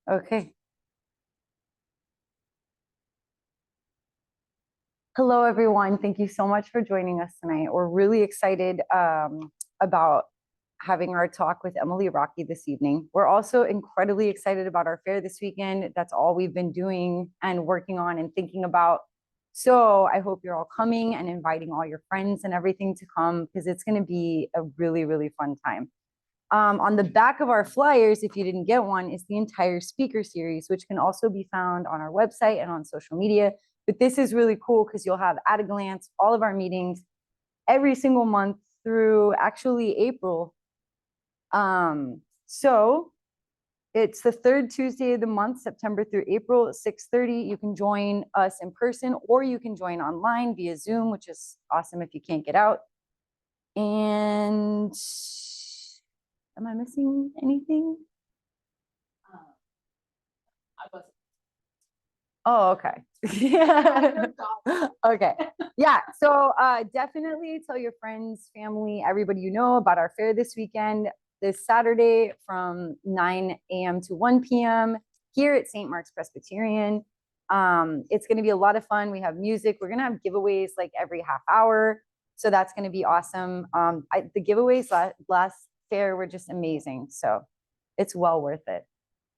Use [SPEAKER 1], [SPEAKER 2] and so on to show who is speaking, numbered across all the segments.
[SPEAKER 1] Okay. Hello, everyone. Thank you so much for joining us tonight. We're really excited about having our talk with Emily Rocky this evening. We're also incredibly excited about our fair this weekend. That's all we've been doing and working on and thinking about. So I hope you're all coming and inviting all your friends and everything to come because it's going to be a really, really fun time. On the back of our flyers, if you didn't get one, is the entire speaker series, which can also be found on our website and on social media. But this is really cool because you'll have at a glance all of our meetings every single month through actually April. So it's the third Tuesday of the month, September through April, 6:30. You can join us in person or you can join online via Zoom, which is awesome if you can't get out. And am I missing anything? Oh, okay. Yeah. Okay. Yeah. So definitely tell your friends, family, everybody you know about our fair this weekend, this Saturday from 9 a.m. to 1 p.m. here at St. Mark's Presbyterian. It's going to be a lot of fun. We have music. We're going to have giveaways like every half hour. So that's going to be awesome. The giveaways last fair were just amazing. So it's well worth it.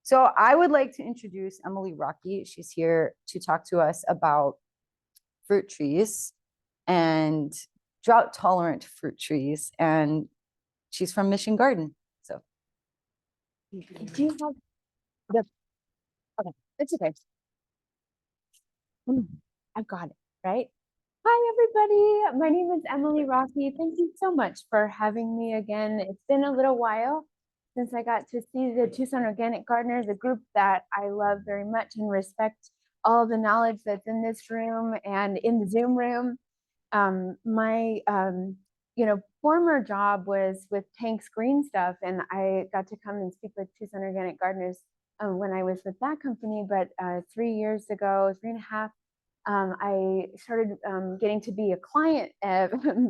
[SPEAKER 1] So I would like to introduce Emily Rocky. She's here to talk to us about fruit trees and drought tolerant fruit trees. And she's from Mission Garden. So
[SPEAKER 2] do you have the, okay, it's okay. I've got it, right? Hi, everybody. My name is Emily Rocky. Thank you so much for having me again. It's been a little while since I got to see the Tucson Organic Gardeners, a group that I love very much and respect all the knowledge that's in this room and in the Zoom room. My former job was with Tank's Green Stuff, and I got to come and speak with Tucson Organic Gardeners when I was with that company. But 3 years ago, 3.5, I started getting to be a client,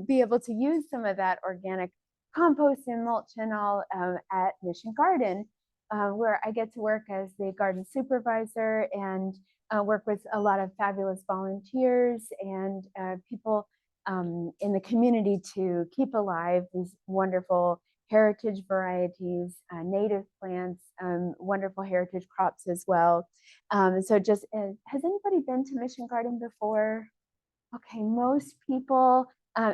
[SPEAKER 2] be able to use some of that organic compost and mulch and all at Mission Garden, where I get to work as the garden supervisor and work with a lot of fabulous volunteers and people in the community to keep alive these wonderful heritage varieties, native plants, wonderful heritage crops as well. So just, has anybody been to Mission Garden before? Okay, most people.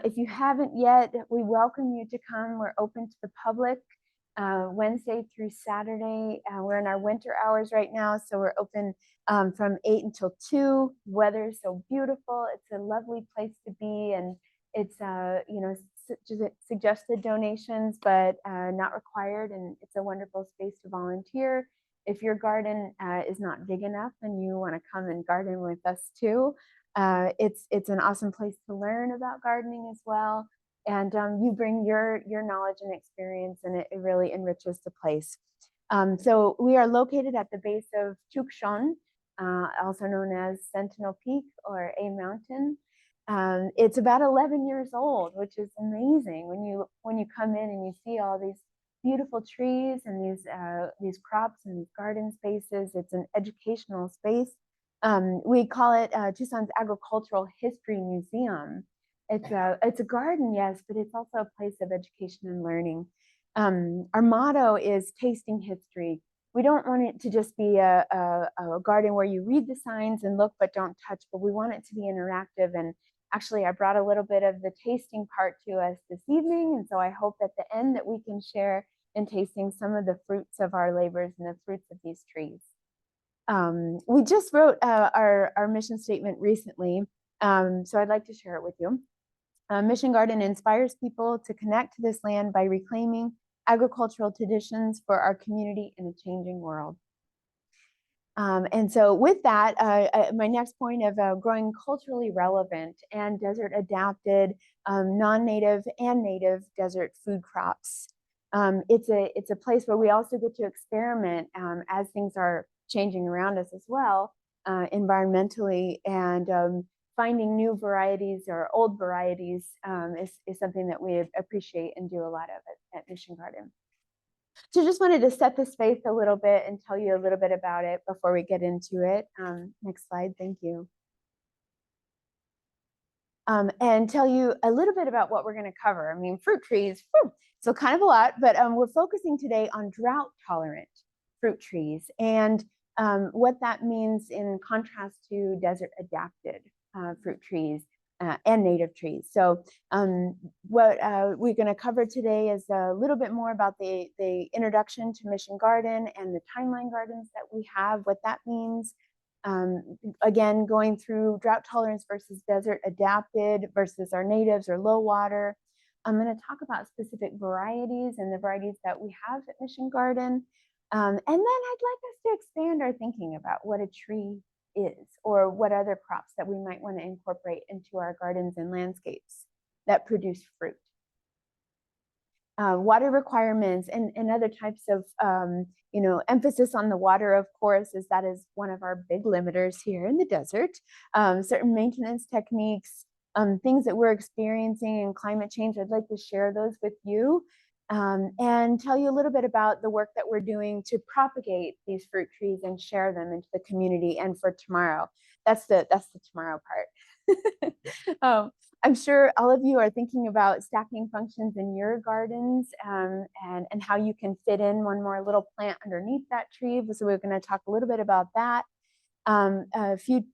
[SPEAKER 2] If you haven't yet, we welcome you to come. We're open to the public Wednesday through Saturday. We're in our winter hours right now, so we're open from 8 until 2. Weather is so beautiful. It's a lovely place to be, and it's suggested donations, but not required, and it's a wonderful space to volunteer. If your garden is not big enough and you want to come and garden with us too, it's an awesome place to learn about gardening as well. And you bring your knowledge and experience, and it really enriches the place. So we are located at the base of Tucson, also known as Sentinel Peak or A Mountain. It's about 11 years old, which is amazing when you come in and you see all these beautiful trees and these crops and these garden spaces. It's an educational space. We call it Tucson's Agricultural History Museum. It's a garden, yes, but it's also a place of education and learning. Our motto is tasting history. We don't want it to just be a garden where you read the signs and look but don't touch, but we want it to be interactive. And actually, I brought a little bit of the tasting part to us this evening, and so I hope at the end that we can share in tasting some of the fruits of our labors and the fruits of these trees. We just wrote our mission statement recently, so I'd like to share it with you. Mission Garden inspires people to connect to this land by reclaiming agricultural traditions for our community in a changing world. And so with that, my next point of growing culturally relevant and desert adapted, non-native and native desert food crops. It's a place where we also get to experiment as things are changing around us as well, environmentally, and finding new varieties or old varieties is something that we appreciate and do a lot of at Mission Garden. So just wanted to set the space a little bit and tell you a little bit about it before we get into it. Next slide, thank you. And tell you a little bit about what we're going to cover. I mean, fruit trees, so kind of a lot, but we're focusing today on drought tolerant fruit trees and what that means in contrast to desert adapted fruit trees and native trees. So what we're going to cover today is a little bit more about the introduction to Mission Garden and the timeline gardens that we have, what that means. Again, going through drought tolerance versus desert adapted versus our natives or low water. I'm going to talk about specific varieties and the varieties that we have at Mission Garden. And then I'd like us to expand our thinking about what a tree is or what other crops that we might want to incorporate into our gardens and landscapes that produce fruit. Water requirements and other types of emphasis on the water, of course, is that is one of our big limiters here in the desert. Certain maintenance techniques, things that we're experiencing in climate change, I'd like to share those with you and tell you a little bit about the work that we're doing to propagate these fruit trees and share them into the community and for tomorrow. That's the tomorrow part. I'm sure all of you are thinking about stacking functions in your gardens and how you can fit in one more little plant underneath that tree. So we're going to talk a little bit about that. A few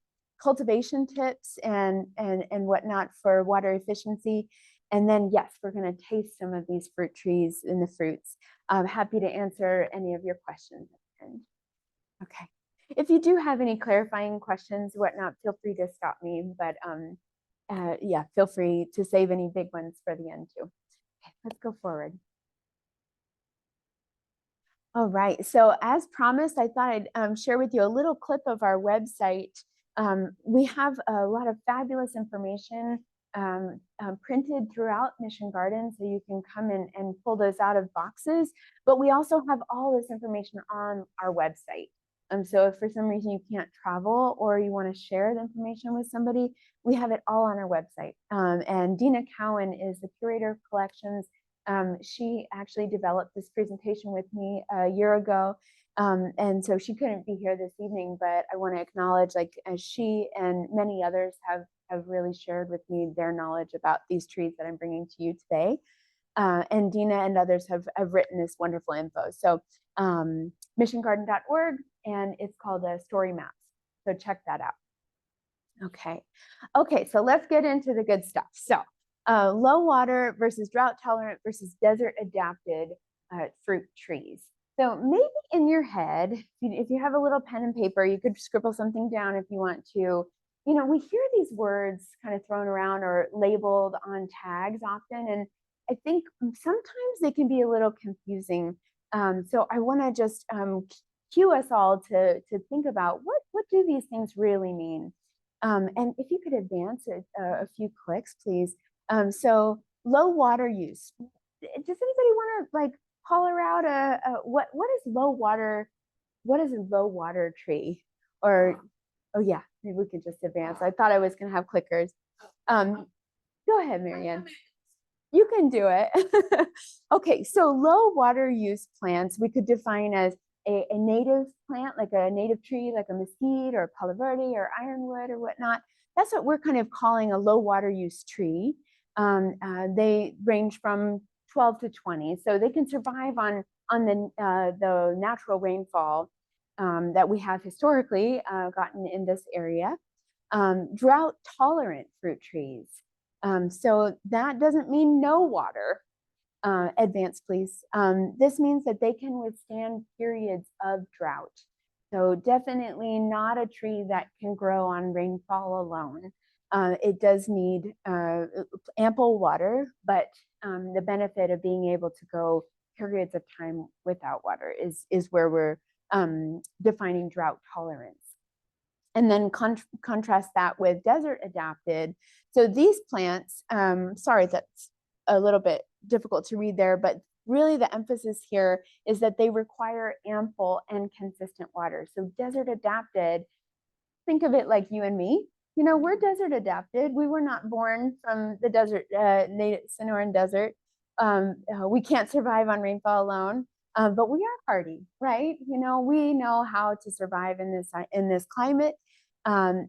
[SPEAKER 2] cultivation tips and whatnot for water efficiency. And then, yes, we're going to taste some of these fruit trees and the fruits. I'm happy to answer any of your questions at the end. Okay. If you do have any clarifying questions, whatnot, feel free to stop me. But yeah, feel free to save any big ones for the end too. Okay, let's go forward. All right, so as promised, I thought I'd share with you a little clip of our website. We have a lot of fabulous information printed throughout Mission Garden, so you can come in and pull those out of boxes, but we also have all this information on our website. So if for some reason you can't travel or you want to share the information with somebody, we have it all on our website. And Dina Cowan is the curator of collections. She actually developed this presentation with me a year ago. And so she couldn't be here this evening, but I want to acknowledge, like, as she and many others have really shared with me their knowledge about these trees that I'm bringing to you today. And Dina and others have written this wonderful info. So missiongarden.org, and it's called Story Maps. So check that out. Okay, so let's get into the good stuff. So low water versus drought tolerant versus desert adapted fruit trees. So maybe in your head, if you have a little pen and paper, you could scribble something down if you want to. You know, we hear these words kind of thrown around or labeled on tags often, and I think sometimes they can be a little confusing. So I want to just cue us all to think about what do these things really mean? And if you could advance it a few clicks, please. So low water use. Does anybody want to like holler out what is low water? What is a low water tree? Or oh yeah, maybe we could just advance. I thought I was going to have clickers. Go ahead, Marianne. You can do it. Okay, so low water use plants we could define as a native plant, like a native tree, like a mesquite or palo verde or ironwood or whatnot. That's what we're kind of calling a low water use tree. They range from 12 to 20, so they can survive on the natural rainfall that we have historically gotten in this area. Drought tolerant fruit trees. So that doesn't mean no water. Advance, please. This means that they can withstand periods of drought. So definitely not a tree that can grow on rainfall alone. It does need ample water, but the benefit of being able to go periods of time without water is where we're defining drought tolerance. And then contrast that with desert adapted. So these plants, sorry, that's a little bit difficult to read there, but really the emphasis here is that they require ample and consistent water. So desert adapted, think of it like you and me. You know, we're desert adapted. We were not born from the desert, native Sonoran desert. We can't survive on rainfall alone. but we are hardy, right? We know how to survive in this climate.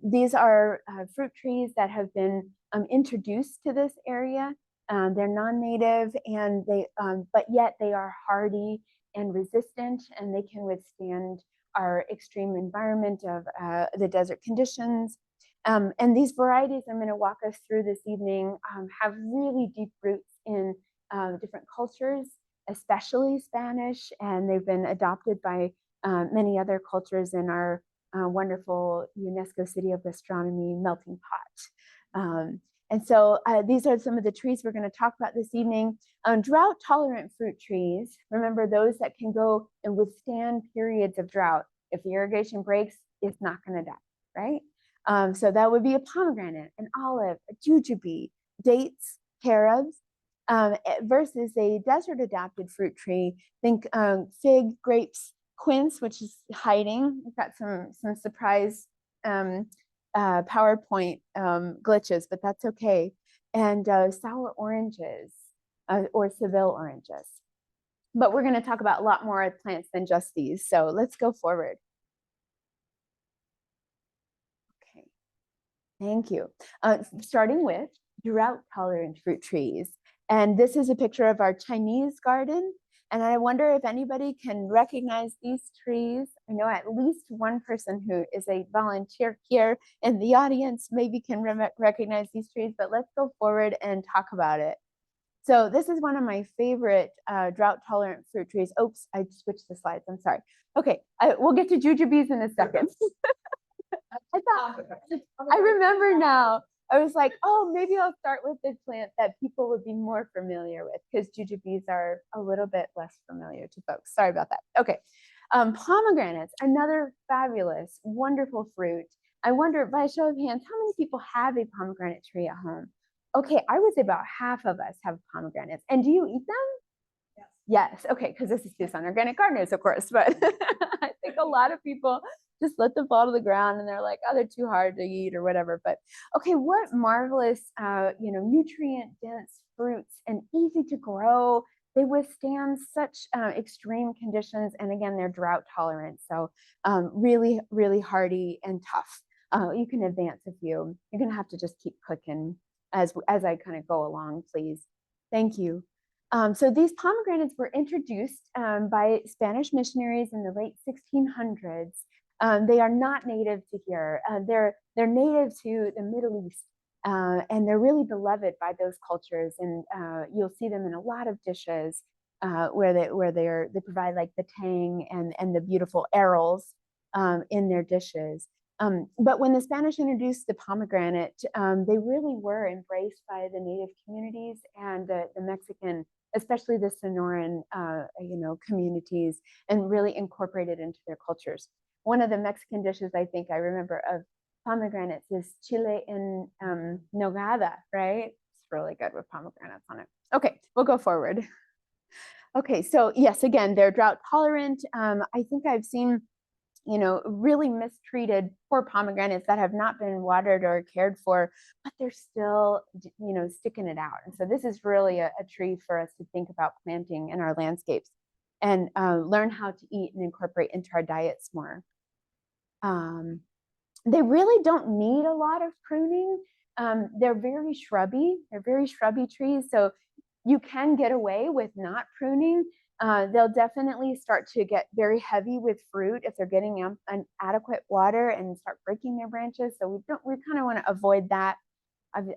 [SPEAKER 2] These are fruit trees that have been introduced to this area. They're non-native, and but yet they are hardy and resistant, and they can withstand our extreme environment of the desert conditions. And these varieties I'm going to walk us through this evening have really deep roots in different cultures, especially Spanish, and they've been adopted by many other cultures in our wonderful UNESCO City of Gastronomy melting pot. And so these are some of the trees we're going to talk about this evening. Drought tolerant fruit trees, remember those that can go and withstand periods of drought. If the irrigation breaks, it's not going to die, right? So that would be a pomegranate, an olive, a jujube, dates, carobs, versus a desert adapted fruit tree. Think fig, grapes, quince, which is hiding. We've got some surprise PowerPoint glitches, but that's okay. And sour oranges or Seville oranges. But we're going to talk about a lot more plants than just these. So let's go forward. Okay, thank you. Starting with drought tolerant fruit trees. And this is a picture of our Chinese garden. And I wonder if anybody can recognize these trees. I know at least one person who is a volunteer here in the audience maybe can recognize these trees, but let's go forward and talk about it. So this is one of my favorite drought tolerant fruit trees. Oops, I switched the slides, I'm sorry. Okay, we'll get to jujubes in a second. I remember now. I was like, oh, maybe I'll start with the plant that people would be more familiar with, because jujubes are a little bit less familiar to folks. Sorry about that. Okay. Pomegranates, another fabulous, wonderful fruit. I wonder, by a show of hands, how many people have a pomegranate tree at home? Okay, I would say about half of us have pomegranates. And do you eat them? Yes. Okay, because this is Tucson Organic Gardeners, of course, but I think a lot of people just let them fall to the ground and they're like, oh, they're too hard to eat or whatever. But okay, what marvelous, nutrient dense fruits and easy to grow. They withstand such extreme conditions, and again, they're drought tolerant. So really, really hardy and tough. You can advance a few. You're gonna have to just keep clicking as I kind of go along, please. Thank you. So these pomegranates were introduced by Spanish missionaries in the late 1600s. They are not native to here. They're native to the Middle East, and they're really beloved by those cultures. And you'll see them in a lot of dishes where they provide like the tang and the beautiful arils in their dishes. But when the Spanish introduced the pomegranate, they really were embraced by the native communities and the Mexican, especially the Sonoran, communities, and really incorporated into their cultures. One of the Mexican dishes I think I remember of pomegranates is chile en nogada, right? It's really good with pomegranates on it. Okay, we'll go forward. Okay, so yes, again, they're drought tolerant. I think I've seen really mistreated poor pomegranates that have not been watered or cared for, but they're still, sticking it out. And so this is really a tree for us to think about planting in our landscapes and learn how to eat and incorporate into our diets more. They really don't need a lot of pruning. They're very shrubby. They're very shrubby trees. So you can get away with not pruning. They'll definitely start to get very heavy with fruit if they're getting an adequate water and start breaking their branches. So we kind of want to avoid that.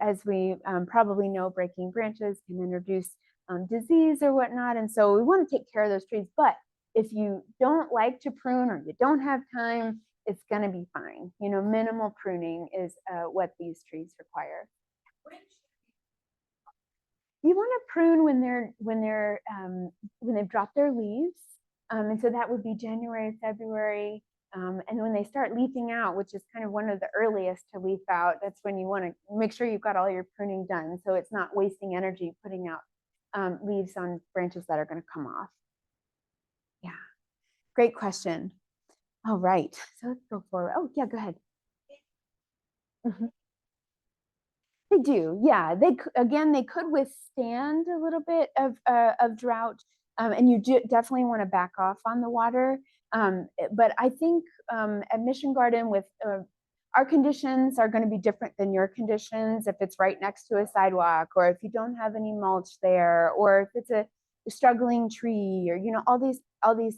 [SPEAKER 2] As we probably know, breaking branches can introduce disease or whatnot. And so we want to take care of those trees. But if you don't like to prune or you don't have time, it's going to be fine. Minimal pruning is what these trees require. You want to prune when they've dropped their leaves, and so that would be January, February, and when they start leafing out, which is kind of one of the earliest to leaf out. That's when you want to make sure you've got all your pruning done, so it's not wasting energy putting out leaves on branches that are going to come off. Yeah, great question. All right, so let's go forward. Oh yeah, go ahead. Mm-hmm. They do, yeah. They could withstand a little bit of drought, And you definitely want to back off on the water. But I think at Mission Garden with our conditions are going to be different than your conditions if it's right next to a sidewalk, or if you don't have any mulch there, or if it's a struggling tree, or all these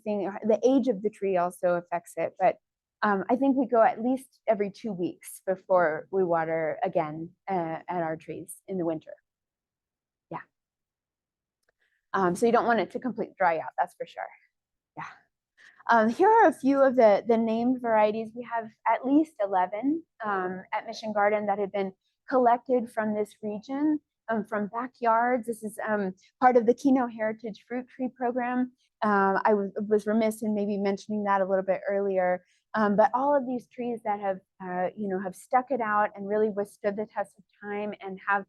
[SPEAKER 2] things. The age of the tree also affects it, but I think we go at least every 2 weeks before we water again at our trees in the winter. Yeah. So you don't want it to completely dry out, that's for sure. Yeah. Here are a few of the named varieties. We have at least 11 at Mission Garden that have been collected from this region, from backyards. This is part of the Keno Heritage Fruit Tree Program. I was remiss in maybe mentioning that a little bit earlier. But all of these trees that have, have stuck it out and really withstood the test of time and have,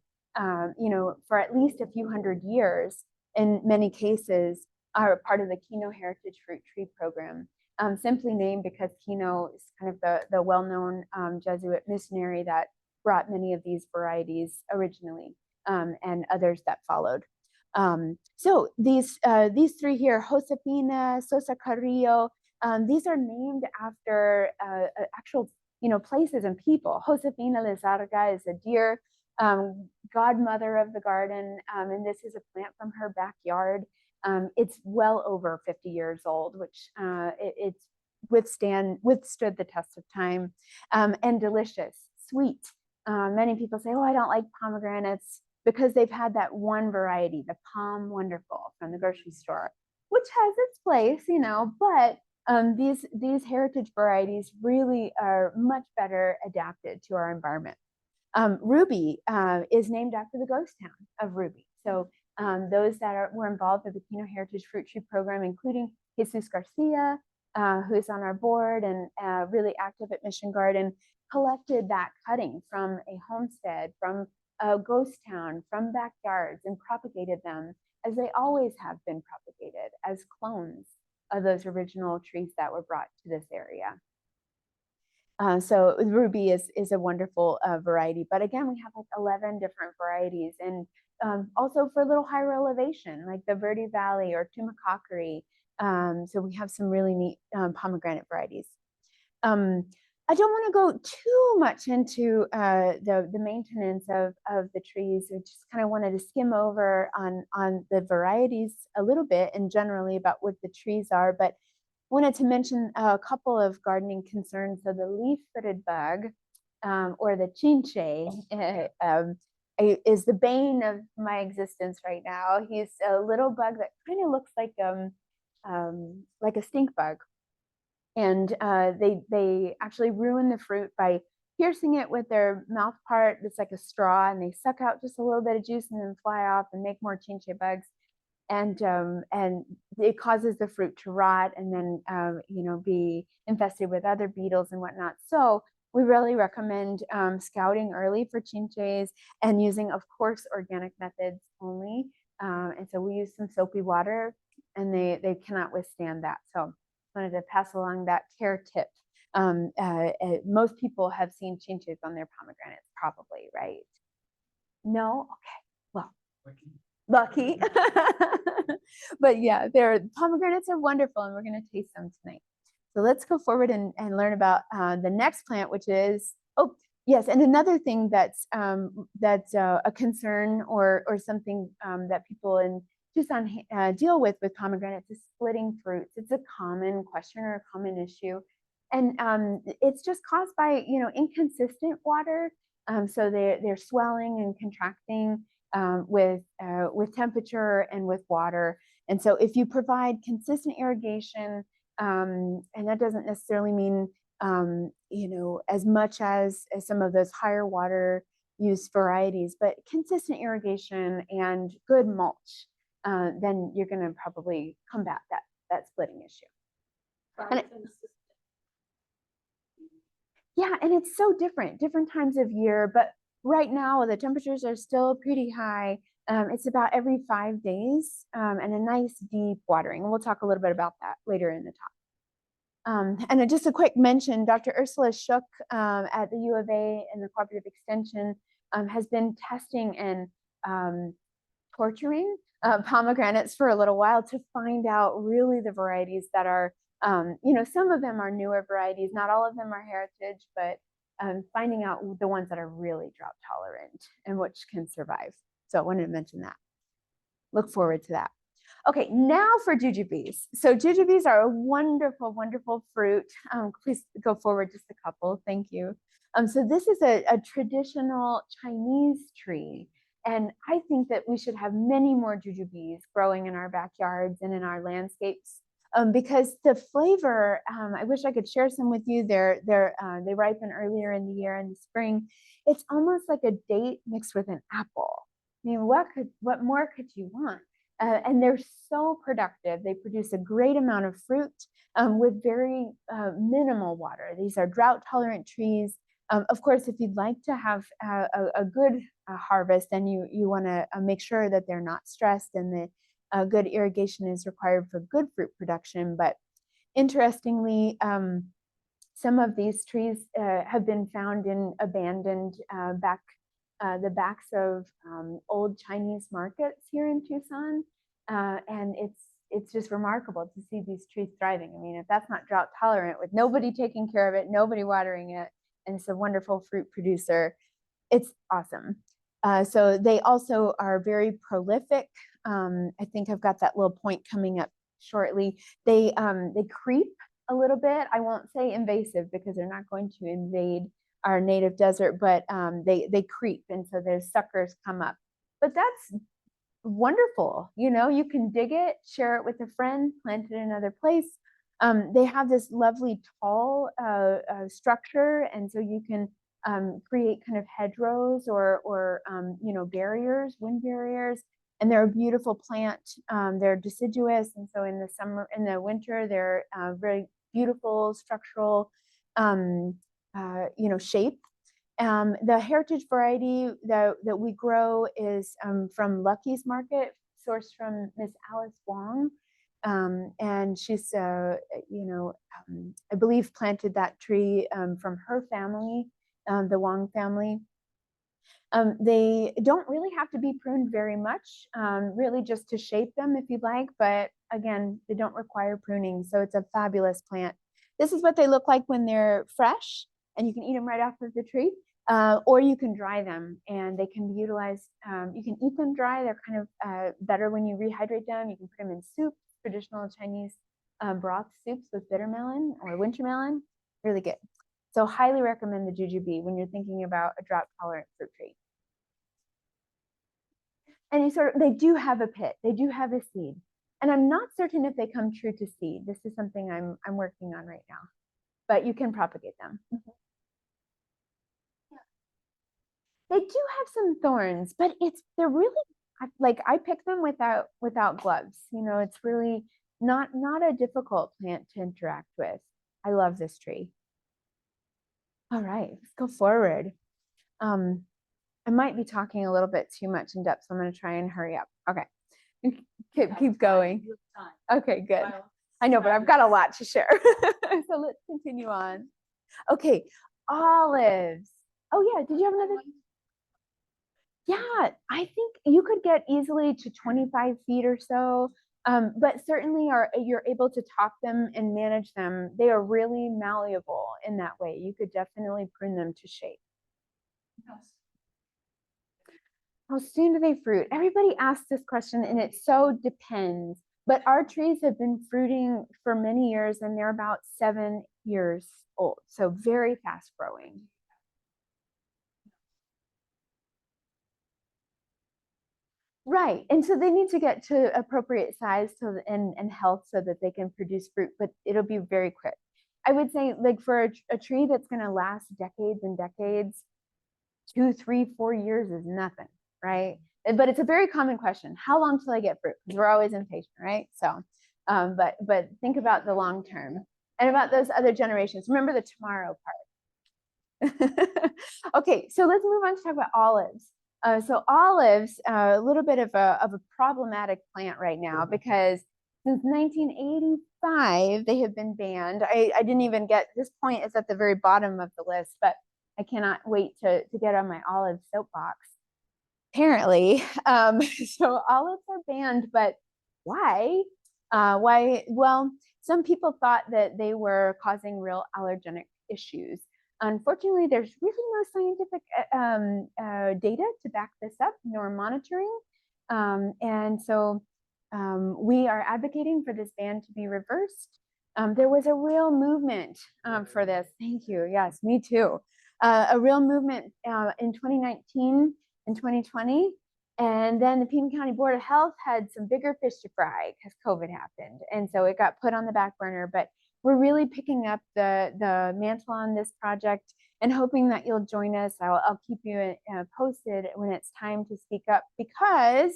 [SPEAKER 2] for at least a few hundred years in many cases, are part of the Keno Heritage Fruit Tree Program, simply named because Keno is kind of the well-known Jesuit missionary that brought many of these varieties originally, and others that followed. So these three here, Josefina, Sosa Carrillo, these are named after actual places and people. Josefina Lizarga is a dear godmother of the garden, and this is a plant from her backyard. It's well over 50 years old, which it's withstood the test of time, and delicious, sweet. Many people say, oh, I don't like pomegranates, because they've had that one variety, the Palm Wonderful from the grocery store, which has its place, but these heritage varieties really are much better adapted to our environment. Ruby is named after the ghost town of Ruby. So those that were involved with the Keno Heritage Fruit Tree Program, including Jesus Garcia, who is on our board and really active at Mission Garden, collected that cutting from a homestead, from a ghost town, from backyards, and propagated them as they always have been propagated, as clones of those original trees that were brought to this area. So Ruby is a wonderful variety, but again, we have like 11 different varieties, and also for a little higher elevation, like the Verde Valley or Tumacacori. So we have some really neat pomegranate varieties. I don't want to go too much into the maintenance of the trees. I just kind of wanted to skim over on the varieties a little bit and generally about what the trees are, but wanted to mention a couple of gardening concerns. So the leaf-footed bug, or the chinche, is the bane of my existence right now. He's a little bug that kind of looks like a stink bug. And they actually ruin the fruit by piercing it with their mouth part that's like a straw, and they suck out just a little bit of juice and then fly off and make more chinche bugs. And it causes the fruit to rot and then be infested with other beetles and whatnot. So we really recommend scouting early for chinches and using, of course, organic methods only. And so we use some soapy water, and they cannot withstand that. So I wanted to pass along that care tip. Most people have seen chinches on their pomegranates, probably, right? No? Okay. Well, lucky. But yeah, pomegranates are wonderful, and we're going to taste them tonight. So let's go forward and learn about the next plant, which is, oh yes, and another thing that's a concern or something that people in Tucson deal with pomegranates is splitting fruits. It's a common question or a common issue, and it's just caused by inconsistent water. So they're swelling and contracting with temperature and with water. And so if you provide consistent irrigation, and that doesn't necessarily mean as much as some of those higher water use varieties, but consistent irrigation and good mulch, then you're going to probably combat that splitting issue. Yeah, and it's so different times of year, but right now the temperatures are still pretty high. It's about every 5 days, and a nice deep watering. And we'll talk a little bit about that later in the talk. And just a quick mention, Dr. Ursula Shook at the U of A and the Cooperative Extension has been testing and torturing pomegranates for a little while to find out really the varieties that are, some of them are newer varieties, not all of them are heritage, but finding out the ones that are really drought tolerant and which can survive. So I wanted to mention that. Look forward to that. Okay, now for jujubes. So jujubes are a wonderful, wonderful fruit. Please go forward just a couple. Thank you. So this is a traditional Chinese tree. And I think that we should have many more jujubes growing in our backyards and in our landscapes because the flavor, I wish I could share some with you. They ripen earlier in the year in the spring. It's almost like a date mixed with an apple. I mean, what more could you want? And they're so productive. They produce a great amount of fruit with very minimal water. These are drought tolerant trees. Of course, if you'd like to have a good harvest, then you want to make sure that they're not stressed and that good irrigation is required for good fruit production. But interestingly, some of these trees have been found in abandoned the backs of old Chinese markets here in Tucson. And it's just remarkable to see these trees thriving. I mean, if that's not drought tolerant with nobody taking care of it, nobody watering it, and it's a wonderful fruit producer, it's awesome. So they also are very prolific. I think I've got that little point coming up shortly. They creep a little bit. I won't say invasive because they're not going to invade our native desert, but they creep, and so their suckers come up. But that's wonderful. You can dig it, share it with a friend, plant it in another place. They have this lovely tall structure, and so you can create kind of hedgerows or barriers, wind barriers. And they're a beautiful plant. They're deciduous, and so in the winter, they're very beautiful structural shape. The heritage variety that we grow is from Lucky's Market, sourced from Miss Alice Wong. And she's, I believe planted that tree from her family, the Wong family. They don't really have to be pruned very much, really just to shape them if you'd like, but again, they don't require pruning, so it's a fabulous plant. This is what they look like when they're fresh, and you can eat them right off of the tree, or you can dry them, and they can be utilized. You can eat them dry. They're kind of better when you rehydrate them. You can put them in soup, traditional Chinese broth soups with bitter melon or winter melon, really good. So highly recommend the jujube when you're thinking about a drought tolerant fruit tree. And they do have a pit, they do have a seed. And I'm not certain if they come true to seed. This is something I'm working on right now, but you can propagate them. They do have some thorns, but they're really like, I pick them without gloves. It's really not a difficult plant to interact with. I love this tree. All right, let's go forward. I might be talking a little bit too much in depth, so I'm going to try and hurry up. Okay, keep going. Okay, good. I know, but I've got a lot to share. So let's continue on. Okay, olives. Oh yeah, did you have another? Yeah, I think you could get easily to 25 feet or so, but certainly you're able to top them and manage them. They are really malleable in that way. You could definitely prune them to shape. How soon do they fruit? Everybody asks this question, and it so depends. But our trees have been fruiting for many years, and they're about 7 years old, so very fast growing. Right, and so they need to get to appropriate size and health so that they can produce fruit, but it'll be very quick. I would say, like, for a tree that's going to last decades and decades, 2, 3, 4 years is nothing, right? But it's a very common question. How long till I get fruit? Because we're always impatient, right? So, but think about the long term and about those other generations. Remember the tomorrow part. Okay, so let's move on to talk about olives. So olives, a little bit of a problematic plant right now, because since 1985 they have been banned. I didn't even get this point; is at the very bottom of the list, but I cannot wait to get on my olive soapbox. apparently. So olives are banned, but why? Why? Well, some people thought that they were causing real allergenic issues. Unfortunately, there's really no scientific data to back this up, nor monitoring. And so we are advocating for this ban to be reversed. There was a real movement for this. Thank you. Yes, me too. A real movement in 2019 and 2020. And then the Pima County Board of Health had some bigger fish to fry because COVID happened. And so it got put on the back burner. But we're really picking up the mantle on this project and hoping that you'll join us. I'll keep you posted when it's time to speak up because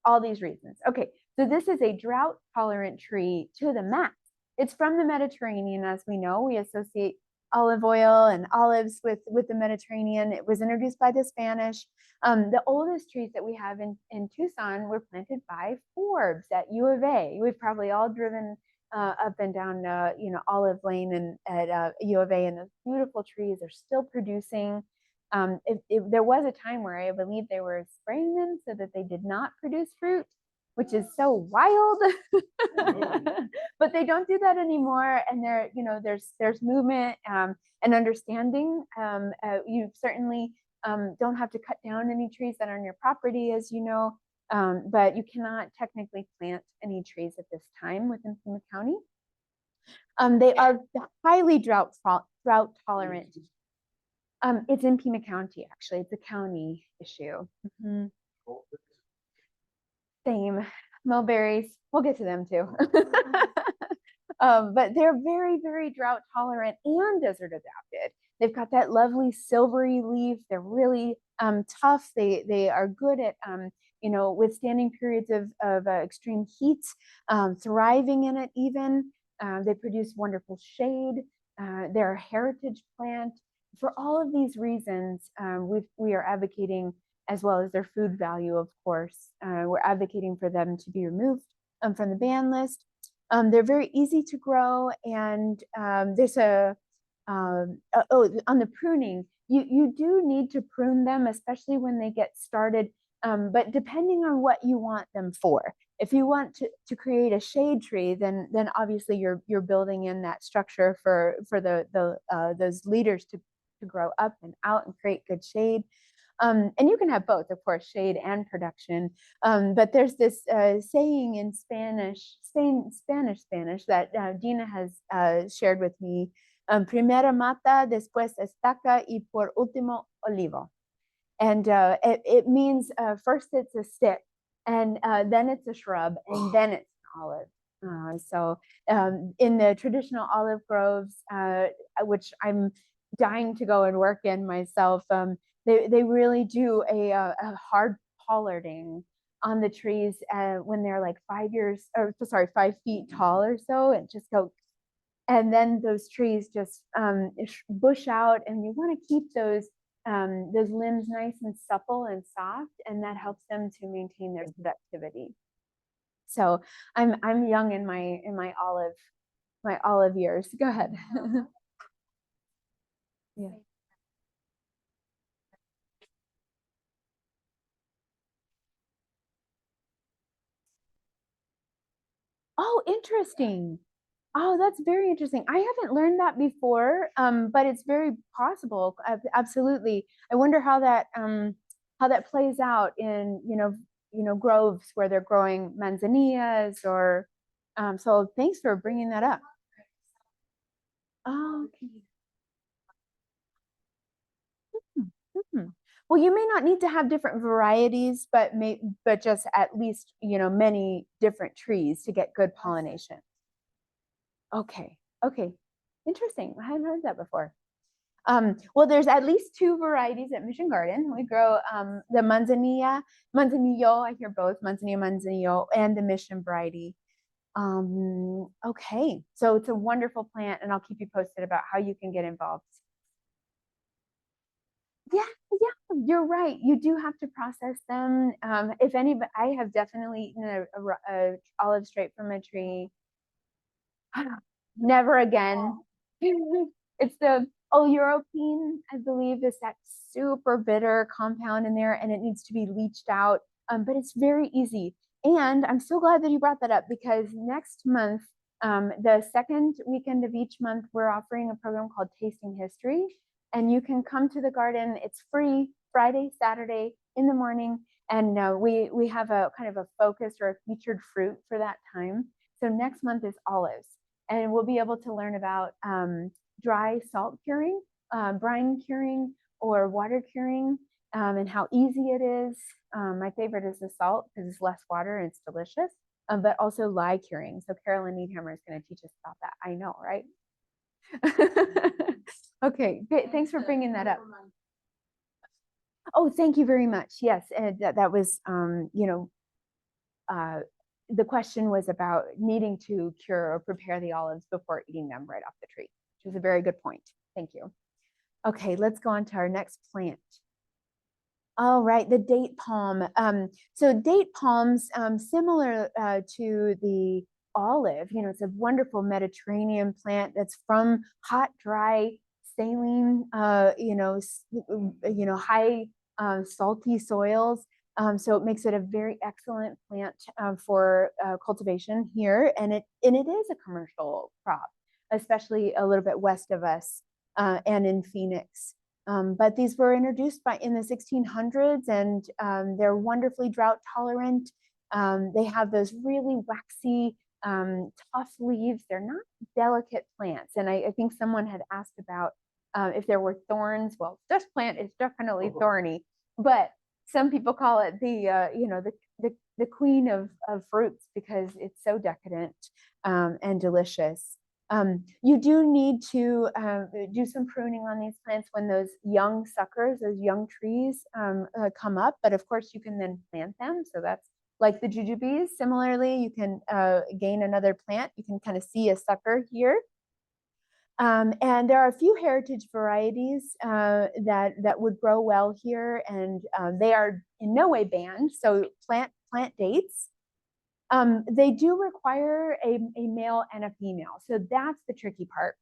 [SPEAKER 2] all these reasons. Okay, so this is a drought tolerant tree to the max. It's from the Mediterranean, as we know. We associate olive oil and olives with the Mediterranean. It was introduced by the Spanish. The oldest trees that we have in Tucson were planted by Forbes at U of A. We've probably all driven up and down, Olive Lane and at U of A, and those beautiful trees are still producing. There was a time where I believe they were spraying them so that they did not produce fruit, which is so wild. But they don't do that anymore, and there's movement and understanding. You certainly don't have to cut down any trees that are on your property, as you know, but you cannot technically plant any trees at this time within Pima County. They are highly drought tolerant. It's in Pima County, actually. It's a county issue. Same. Mulberries. We'll get to them too. But they're very, very drought tolerant and desert adapted. They've got that lovely silvery leaf. They're really tough. They are good at withstanding periods of extreme heat, thriving in it even. They produce wonderful shade. They're a heritage plant. For all of these reasons, we are advocating, as well as their food value, of course, we're advocating for them to be removed from the ban list. They're very easy to grow, and there's on the pruning, you do need to prune them, especially when they get started, but depending on what you want them for. If you want to create a shade tree, then obviously you're building in that structure for those leaders to grow up and out and create good shade. And you can have both, of course, shade and production. But there's this saying in Spanish that Dina has shared with me: primera mata, después estaca y por último olivo. And it means first it's a stick, and then it's a shrub, and then it's an olive. So in the traditional olive groves, which I'm dying to go and work in myself, they really do a hard pollarding on the trees when they're like 5 feet tall or so, and just go. And then those trees just bush out, and you want to keep those limbs nice and supple and soft, and that helps them to maintain their productivity. So I'm young in my olive years. Go ahead. Yeah. Oh, interesting. Oh, that's very interesting. I haven't learned that before, but it's very possible. Absolutely. I wonder how that plays out in groves where they're growing manzanillas or. So thanks for bringing that up. Oh, okay. Hmm. Well, you may not need to have different varieties, but just at least many different trees to get good pollination. Okay. Okay. Interesting. I hadn't heard that before. Well, there's at least 2 varieties at Mission Garden. We grow the manzanillo, I hear both, manzanillo, and the Mission variety. Okay, so it's a wonderful plant, and I'll keep you posted about how you can get involved. Yeah, you're right. You do have to process them. If anybody, I have definitely eaten a olive straight from a tree. Never again. It's Oleuropein, I believe, is that super bitter compound in there, and it needs to be leached out. But it's very easy. And I'm so glad that you brought that up, because next month, the second weekend of each month, we're offering a program called Tasting History. And you can come to the garden. It's free Friday, Saturday in the morning. And we have a kind of a focus or a featured fruit for that time. So next month is olives. And we'll be able to learn about dry salt curing, brine curing, or water curing, and how easy it is. My favorite is the salt because it's less water and it's delicious, but also lye curing. So Carolyn Needhammer is going to teach us about that. I know, right? Okay, great. Thanks for bringing that up. Oh, thank you very much. Yes, and that was, the question was about needing to cure or prepare the olives before eating them right off the tree, which is a very good point. Thank you. Okay, let's go on to our next plant. All right, the date palm. So date palms, similar to the olive, it's a wonderful Mediterranean plant that's from hot, dry, saline, high salty soils. So it makes it a very excellent plant for cultivation here, and it is a commercial crop, especially a little bit west of us and in Phoenix. But these were introduced in the 1600s, and they're wonderfully drought tolerant. They have those really waxy, tough leaves. They're not delicate plants. And I think someone had asked about if there were thorns. Well, this plant is definitely thorny, but some people call it the queen of fruits because it's so decadent and delicious. You do need to do some pruning on these plants when those young suckers, those young trees come up, but of course you can then plant them. So that's like the jujubes. Similarly, you can gain another plant. You can kind of see a sucker here. And there are a few heritage varieties that would grow well here, and they are in no way banned. So plant dates. They do require a male and a female. So that's the tricky part.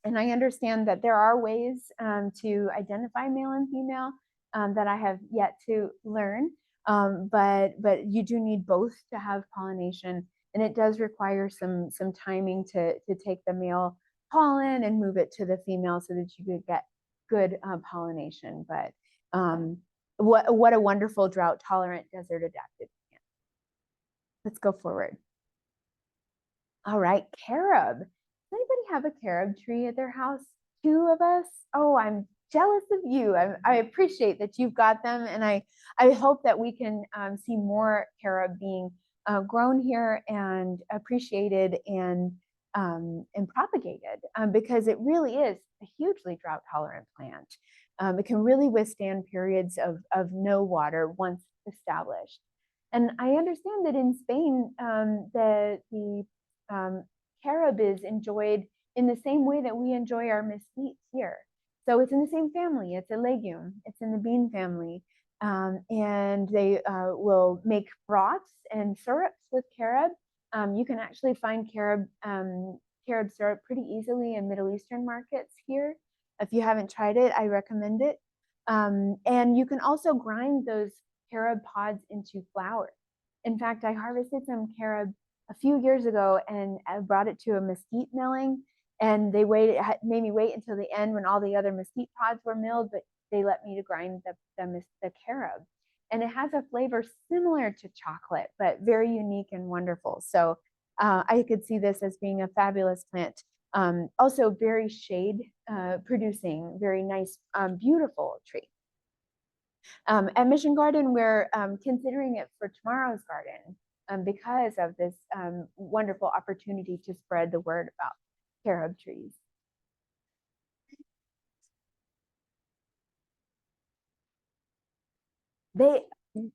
[SPEAKER 2] And I understand that there are ways to identify male and female that I have yet to learn. But you do need both to have pollination. And it does require some timing to take the male pollen and move it to the female so that you could get good pollination. But what a wonderful drought tolerant desert adapted. Let's go forward. All right, carob. Does anybody have a carob tree at their house? 2 of us? Oh, I'm jealous of you. I appreciate that you've got them, and I hope that we can see more carob being grown here and appreciated and propagated because it really is a hugely drought tolerant plant. It can really withstand periods of no water once established. And I understand that in Spain, the carob is enjoyed in the same way that we enjoy our mesquite here. So it's in the same family. It's a legume. It's in the bean family. And they will make broths and syrups with carob. You can actually find carob syrup pretty easily in Middle Eastern markets here. If you haven't tried it, I recommend it. And you can also grind those carob pods into flour. In fact, I harvested some carob a few years ago and I brought it to a mesquite milling, and they made me wait until the end when all the other mesquite pods were milled, but they let me to grind the carob. And it has a flavor similar to chocolate, but very unique and wonderful. So I could see this as being a fabulous plant. Also very shade producing, very nice, beautiful tree. At Mission Garden, we're considering it for tomorrow's garden because of this wonderful opportunity to spread the word about carob trees.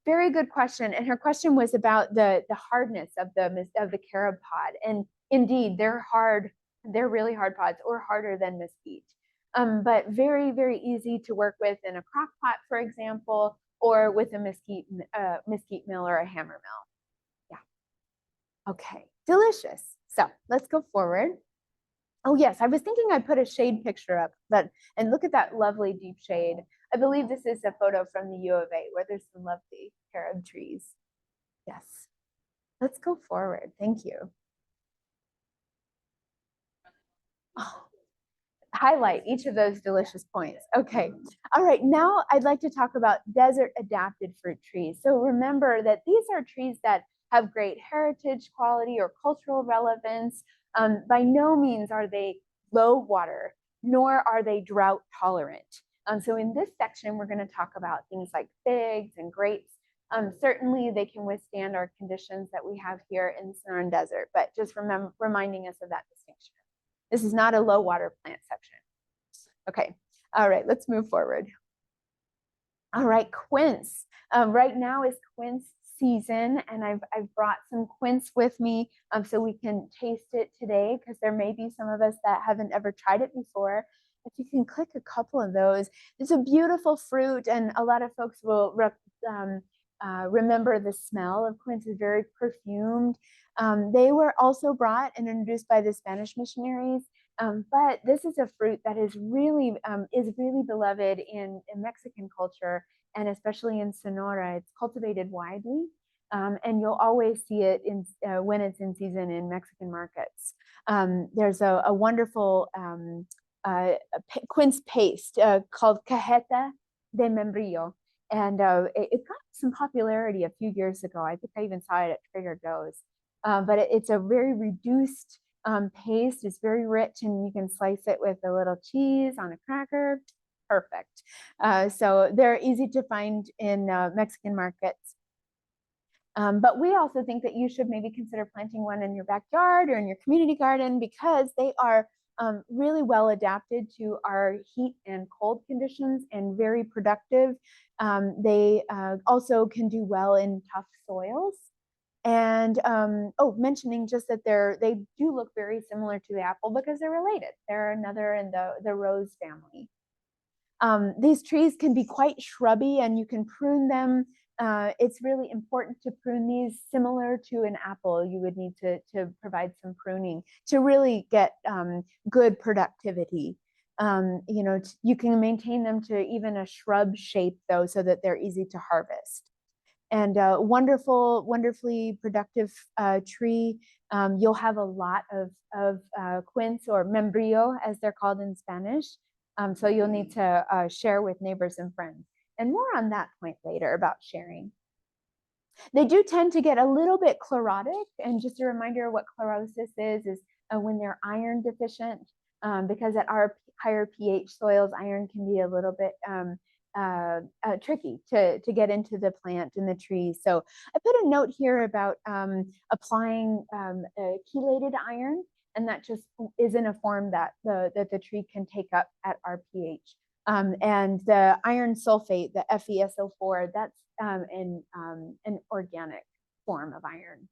[SPEAKER 2] Very good question, and her question was about the hardness of the carob pod, and indeed they're hard. They're really hard pods, or harder than mesquite. But very, very easy to work with in a crock pot, for example, or with a mesquite mill or a hammer mill. Yeah. Okay, delicious. So let's go forward. Oh yes, I was thinking I put a shade picture up, and look at that lovely deep shade. I believe this is a photo from the U of A where there's some lovely carob trees. Yes, let's go forward. Thank you. Oh, highlight each of those delicious points. Okay. All right. Now I'd like to talk about desert adapted fruit trees. So remember that these are trees that have great heritage quality or cultural relevance. By no means are they low water, nor are they drought tolerant. So in this section, we're going to talk about things like figs and grapes. Certainly they can withstand our conditions that we have here in the Sonoran Desert, but just reminding us of that distinction. This is not a low water plant section. Okay, all right, let's move forward. All right, quince. Right now is quince season, and I've brought some quince with me so we can taste it today, because there may be some of us that haven't ever tried it before. If you can click a couple of those, it's a beautiful fruit, and a lot of folks will remember the smell of quince is very perfumed. They were also brought and introduced by the Spanish missionaries, but this is a fruit that is really beloved in Mexican culture, and especially in Sonora. It's cultivated widely, and you'll always see it when it's in season in Mexican markets. There's a wonderful quince paste called cajeta de membrillo, and it got some popularity a few years ago. I think I even saw it at Trader Joe's. But it's a very reduced paste. It's very rich, and you can slice it with a little cheese on a cracker. Perfect. So they're easy to find in Mexican markets. But we also think that you should maybe consider planting one in your backyard or in your community garden, because they are really well adapted to our heat and cold conditions and very productive. They also can do well in tough soils. And mentioning just that they do look very similar to the apple because they're related. They're another in the rose family. These trees can be quite shrubby, and you can prune them. It's really important to prune these. Similar to an apple, you would need to provide some pruning to really get good productivity. You can maintain them to even a shrub shape, though, so that they're easy to harvest. And wonderfully productive tree. You'll have a lot of quince, or membrillo, as they're called in Spanish. So you'll need to share with neighbors and friends. And more on that point later about sharing. They do tend to get a little bit chlorotic, and just a reminder what chlorosis is when they're iron deficient, because at our higher pH soils, iron can be a little bit tricky to get into the plant and the tree. So I put a note here about applying chelated iron, and that just is in a form that the tree can take up at our pH. And the iron sulfate, the FeSO4, that's an organic form of iron.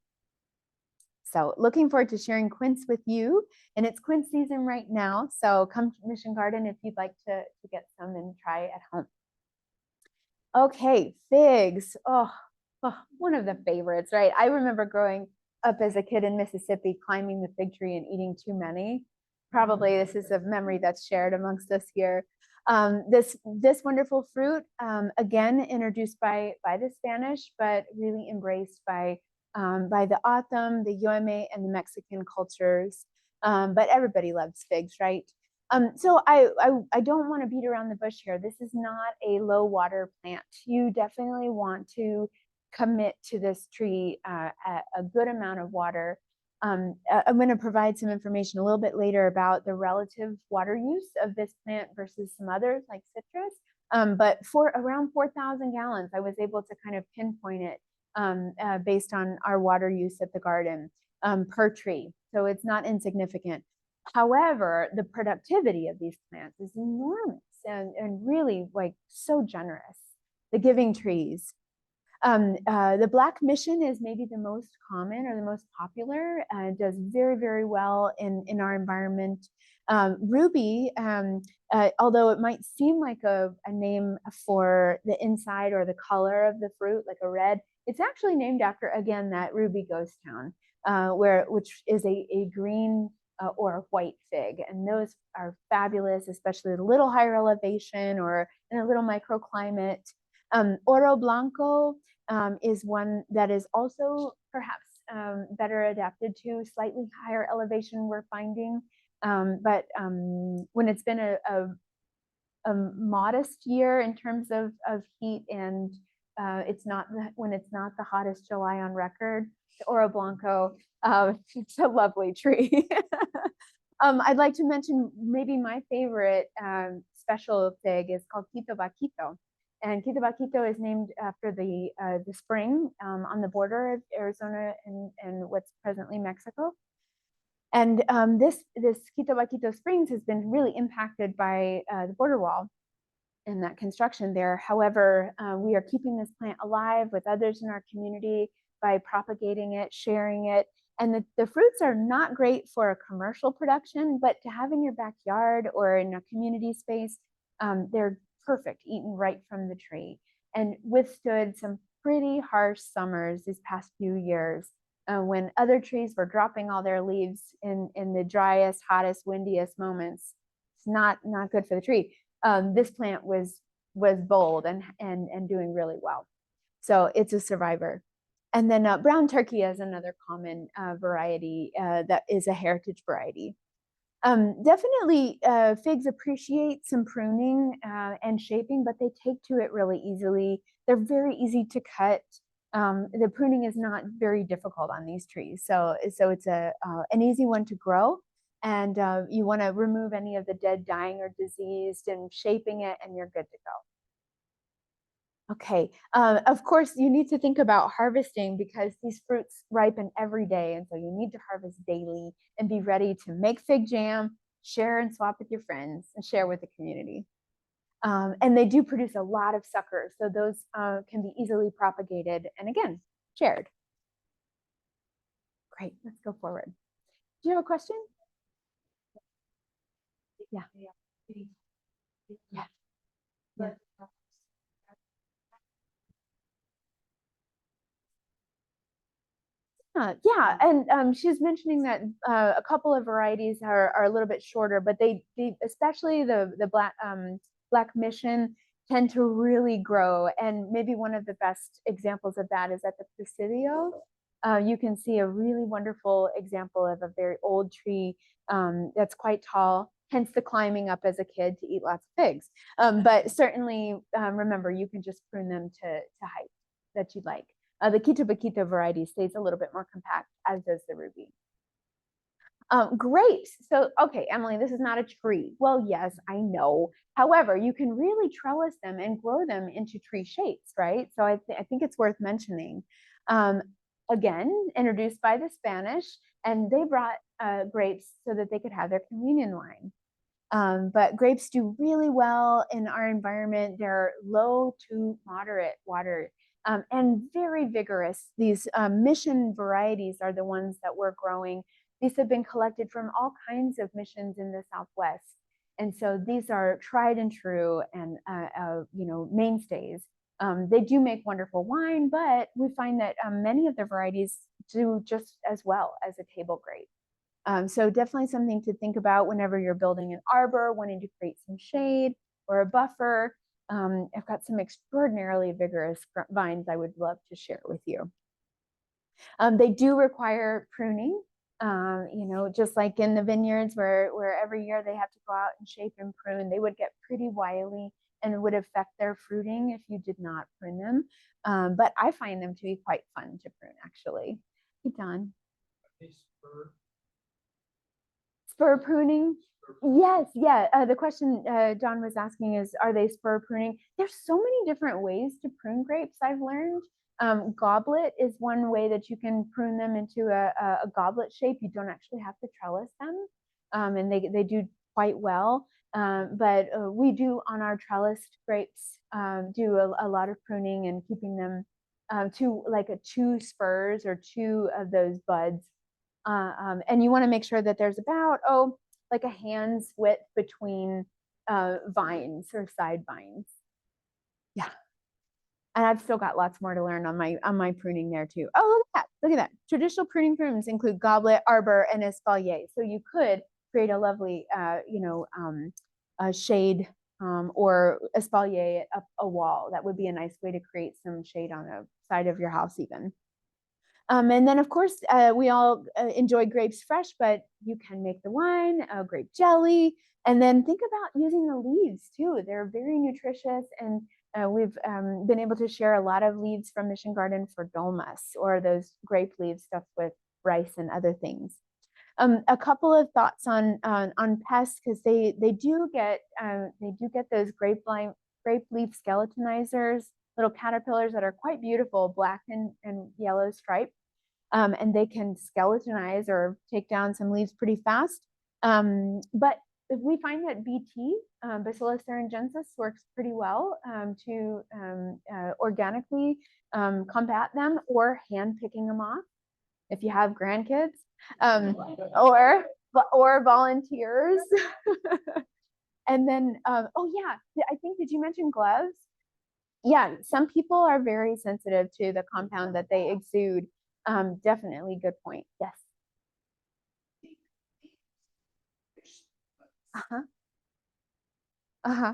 [SPEAKER 2] So looking forward to sharing quince with you. And it's quince season right now. So come to Mission Garden if you'd like to get some and try at home. Okay, figs. Oh, one of the favorites, right? I remember growing up as a kid in Mississippi, climbing the fig tree and eating too many. Probably this is a memory that's shared amongst us here. This wonderful fruit, again, introduced by the Spanish, but really embraced by the Atham, the Yoeme, and the Mexican cultures. But everybody loves figs, right? So I don't want to beat around the bush here. This is not a low water plant. You definitely want to commit to this tree a good amount of water. I'm going to provide some information a little bit later about the relative water use of this plant versus some others like citrus. But for around 4,000 gallons, I was able to kind of pinpoint it based on our water use at the garden per tree. So it's not insignificant. However, the productivity of these plants is enormous and really like so generous. The giving trees. The Black Mission is maybe the most common or the most popular. Does very, very well in our environment. Ruby, although it might seem like a name for the inside or the color of the fruit, like a red, it's actually named after, again, that Ruby ghost town, which is a green or a white fig. And those are fabulous, especially at a little higher elevation or in a little microclimate. Oro Blanco is one that is also perhaps better adapted to slightly higher elevation, we're finding. But when it's been a modest year in terms of heat and when it's not the hottest July on record, the Oro Blanco, it's a lovely tree. I'd like to mention maybe my favorite special fig is called Quito Vaquito. And Quito Vaquito is named after the spring on the border of Arizona and what's presently Mexico. And this Quito Vaquito Springs has been really impacted by the border wall and that construction there. However, we are keeping this plant alive with others in our community by propagating it, sharing it. And the fruits are not great for a commercial production, but to have in your backyard or in a community space, they're perfect, eaten right from the tree, and withstood some pretty harsh summers these past few years when other trees were dropping all their leaves in the driest, hottest, windiest moments. It's not good for the tree. This plant was bold and doing really well. So it's a survivor. And then brown turkey is another common variety that is a heritage variety. Definitely figs appreciate some pruning and shaping, but they take to it really easily. They're very easy to cut. The pruning is not very difficult on these trees. So it's an easy one to grow. And you want to remove any of the dead, dying, or diseased and shaping it, and you're good to go. Okay, of course, you need to think about harvesting because these fruits ripen every day. And so you need to harvest daily and be ready to make fig jam, share and swap with your friends, and share with the community. And they do produce a lot of suckers. So those can be easily propagated and again, shared. Great, let's go forward. Do you have a question? Yeah. Yeah. Yeah. Yeah, and she's mentioning that a couple of varieties are a little bit shorter, but they especially the black mission tend to really grow. And maybe one of the best examples of that is at the Presidio. You can see a really wonderful example of a very old tree that's quite tall, hence the climbing up as a kid to eat lots of figs. But certainly remember, you can just prune them to height that you'd like. The Quito Vaquito variety stays a little bit more compact, as does the ruby. Great. So, okay, Emily, this is not a tree. Well, yes, I know. However, you can really trellis them and grow them into tree shapes, right? So I think it's worth mentioning. Again, introduced by the Spanish, and they brought grapes so that they could have their communion wine. But grapes do really well in our environment. They're low to moderate water and very vigorous. These mission varieties are the ones that we're growing. These have been collected from all kinds of missions in the Southwest. And so these are tried and true and mainstays. They do make wonderful wine, but we find that many of the varieties do just as well as a table grape. So definitely something to think about whenever you're building an arbor, wanting to create some shade or a buffer. I've got some extraordinarily vigorous vines I would love to share with you. They do require pruning, just like in the vineyards where every year they have to go out and shape and prune. They would get pretty wily and it would affect their fruiting if you did not prune them. But I find them to be quite fun to prune, actually. Hey, Don. Spur pruning? Yes, yeah. The question Don was asking is, are they spur pruning? There's so many different ways to prune grapes, I've learned. Goblet is one way that you can prune them into a goblet shape. You don't actually have to trellis them, and they do quite well. But we do on our trellised grapes do a lot of pruning and keeping them to like two spurs or two of those buds. And you want to make sure that there's about like a hand's width between vines or side vines. Yeah, and I've still got lots more to learn on my pruning there too. Oh, look at that! look at that. Traditional pruning brooms include goblet, arbor, and espalier. So you could create a lovely, shade or espalier up a wall. That would be a nice way to create some shade on the side of your house even. And then, of course, we all enjoy grapes fresh, but you can make the wine, grape jelly, and then think about using the leaves too. They're very nutritious, and we've been able to share a lot of leaves from Mission Garden for dolmas, or those grape leaves stuffed with rice and other things. A couple of thoughts on pests, because they do get those grape leaf skeletonizers, little caterpillars that are quite beautiful, black and yellow striped. And they can skeletonize or take down some leaves pretty fast. But we find that BT, Bacillus thuringiensis, works pretty well to organically combat them, or hand picking them off if you have grandkids, or volunteers. And then, oh yeah, I think, did you mention gloves? Yeah, some people are very sensitive to the compound that they exude. Definitely good point. Yes. Uh-huh. Uh-huh.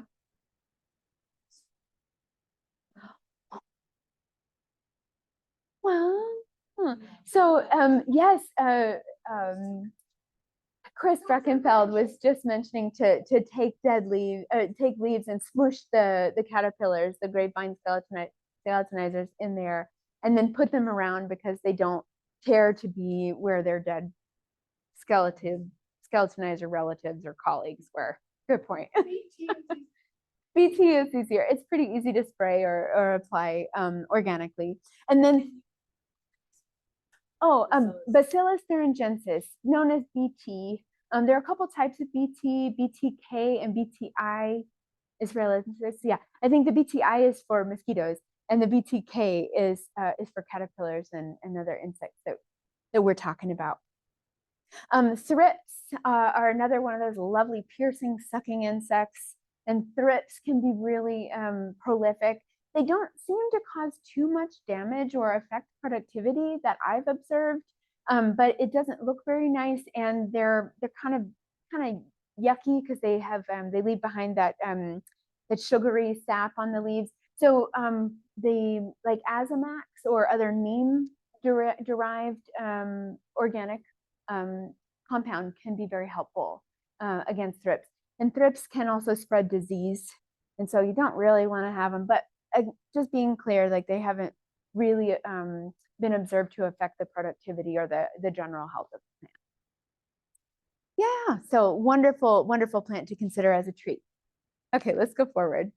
[SPEAKER 2] Well, so yes, Chris Breckenfeld was just mentioning to take take leaves and smush the caterpillars, the grapevine skeletonizers in there, and then put them around, because they don't care to be where their dead skeletonizer relatives or colleagues were. Good point. BT is easier. It's pretty easy to spray or apply organically. And then, Bacillus thuringiensis, known as BT. There are a couple types of BT, BTK and BTI is related to this. Yeah, I think the BTI is for mosquitoes, and the BTK is for caterpillars and other insects that we're talking about. Thrips are another one of those lovely piercing, sucking insects, and thrips can be really prolific. They don't seem to cause too much damage or affect productivity that I've observed, but it doesn't look very nice, and they're kind of yucky, because they leave behind that sugary sap on the leaves. So the like Azamax or other neem derived organic compound can be very helpful against thrips. And thrips can also spread disease, and so you don't really want to have them. But just being clear, like, they haven't really been observed to affect the productivity or the general health of the plant. Yeah, so wonderful, wonderful plant to consider as a treat. Okay, let's go forward.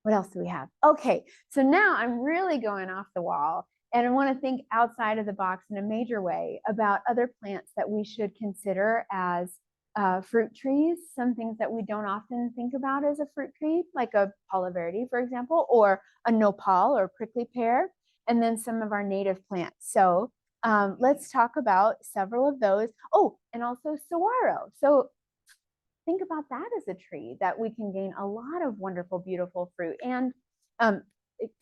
[SPEAKER 2] What else do we have? Okay, so now I'm really going off the wall, and I want to think outside of the box in a major way about other plants that we should consider as fruit trees, some things that we don't often think about as a fruit tree, like a Paula Verde, for example, or a nopal or prickly pear, and then some of our native plants. So let's talk about several of those. Oh, and also saguaro. So think about that as a tree that we can gain a lot of wonderful, beautiful fruit, and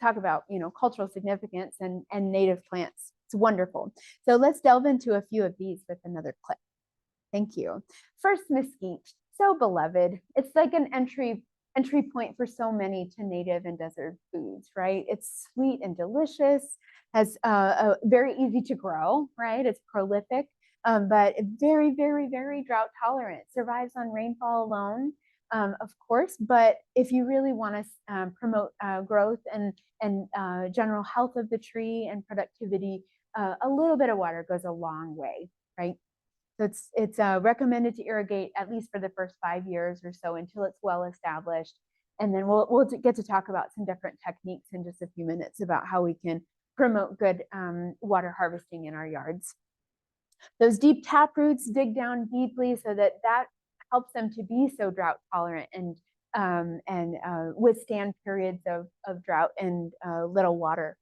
[SPEAKER 2] talk about, cultural significance and native plants. It's wonderful. So let's delve into a few of these with another clip. Thank you. First, mesquite, so beloved. It's like an entry point for so many to native and desert foods, right? It's sweet and delicious, has very easy to grow, right? It's prolific, but very, very, very drought tolerant. Survives on rainfall alone, of course. But if you really want to promote growth and general health of the tree and productivity, a little bit of water goes a long way, right? So it's recommended to irrigate at least for the first 5 years or so until it's well established. And then we'll get to talk about some different techniques in just a few minutes about how we can promote good water harvesting in our yards. Those deep tap roots dig down deeply, so that helps them to be so drought tolerant and withstand periods of drought and little water.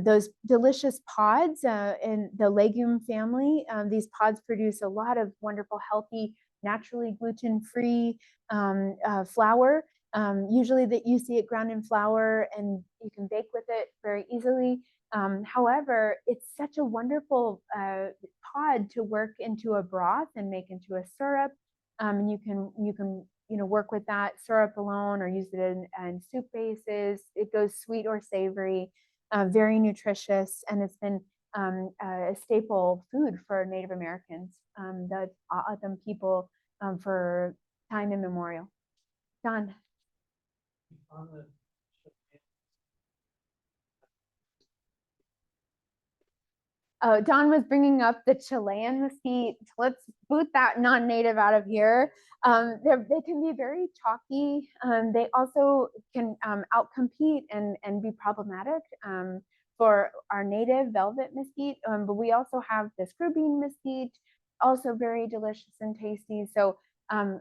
[SPEAKER 2] Those delicious pods in the legume family, these pods produce a lot of wonderful, healthy, naturally gluten-free flour. Usually that you see it ground in flour, and you can bake with it very easily. However, it's such a wonderful pod to work into a broth and make into a syrup. And you can work with that syrup alone or use it in soup bases. It goes sweet or savory, very nutritious, and it's been a staple food for Native Americans, the O'odham people, for time immemorial. Don. Don was bringing up the Chilean mesquite. Let's boot that non-native out of here. They can be very chalky. They also can outcompete and be problematic for our native velvet mesquite. But we also have the screw bean mesquite, also very delicious and tasty. So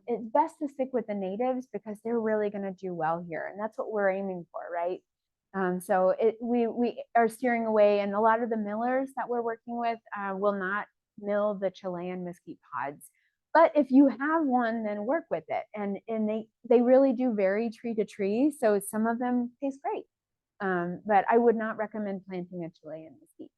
[SPEAKER 2] it's best to stick with the natives because they're really going to do well here. And that's what we're aiming for, right? So we are steering away, and a lot of the millers that we're working with will not mill the Chilean mesquite pods. But if you have one, then work with it. And they really do vary tree to tree. So some of them taste great. But I would not recommend planting a Chilean mesquite.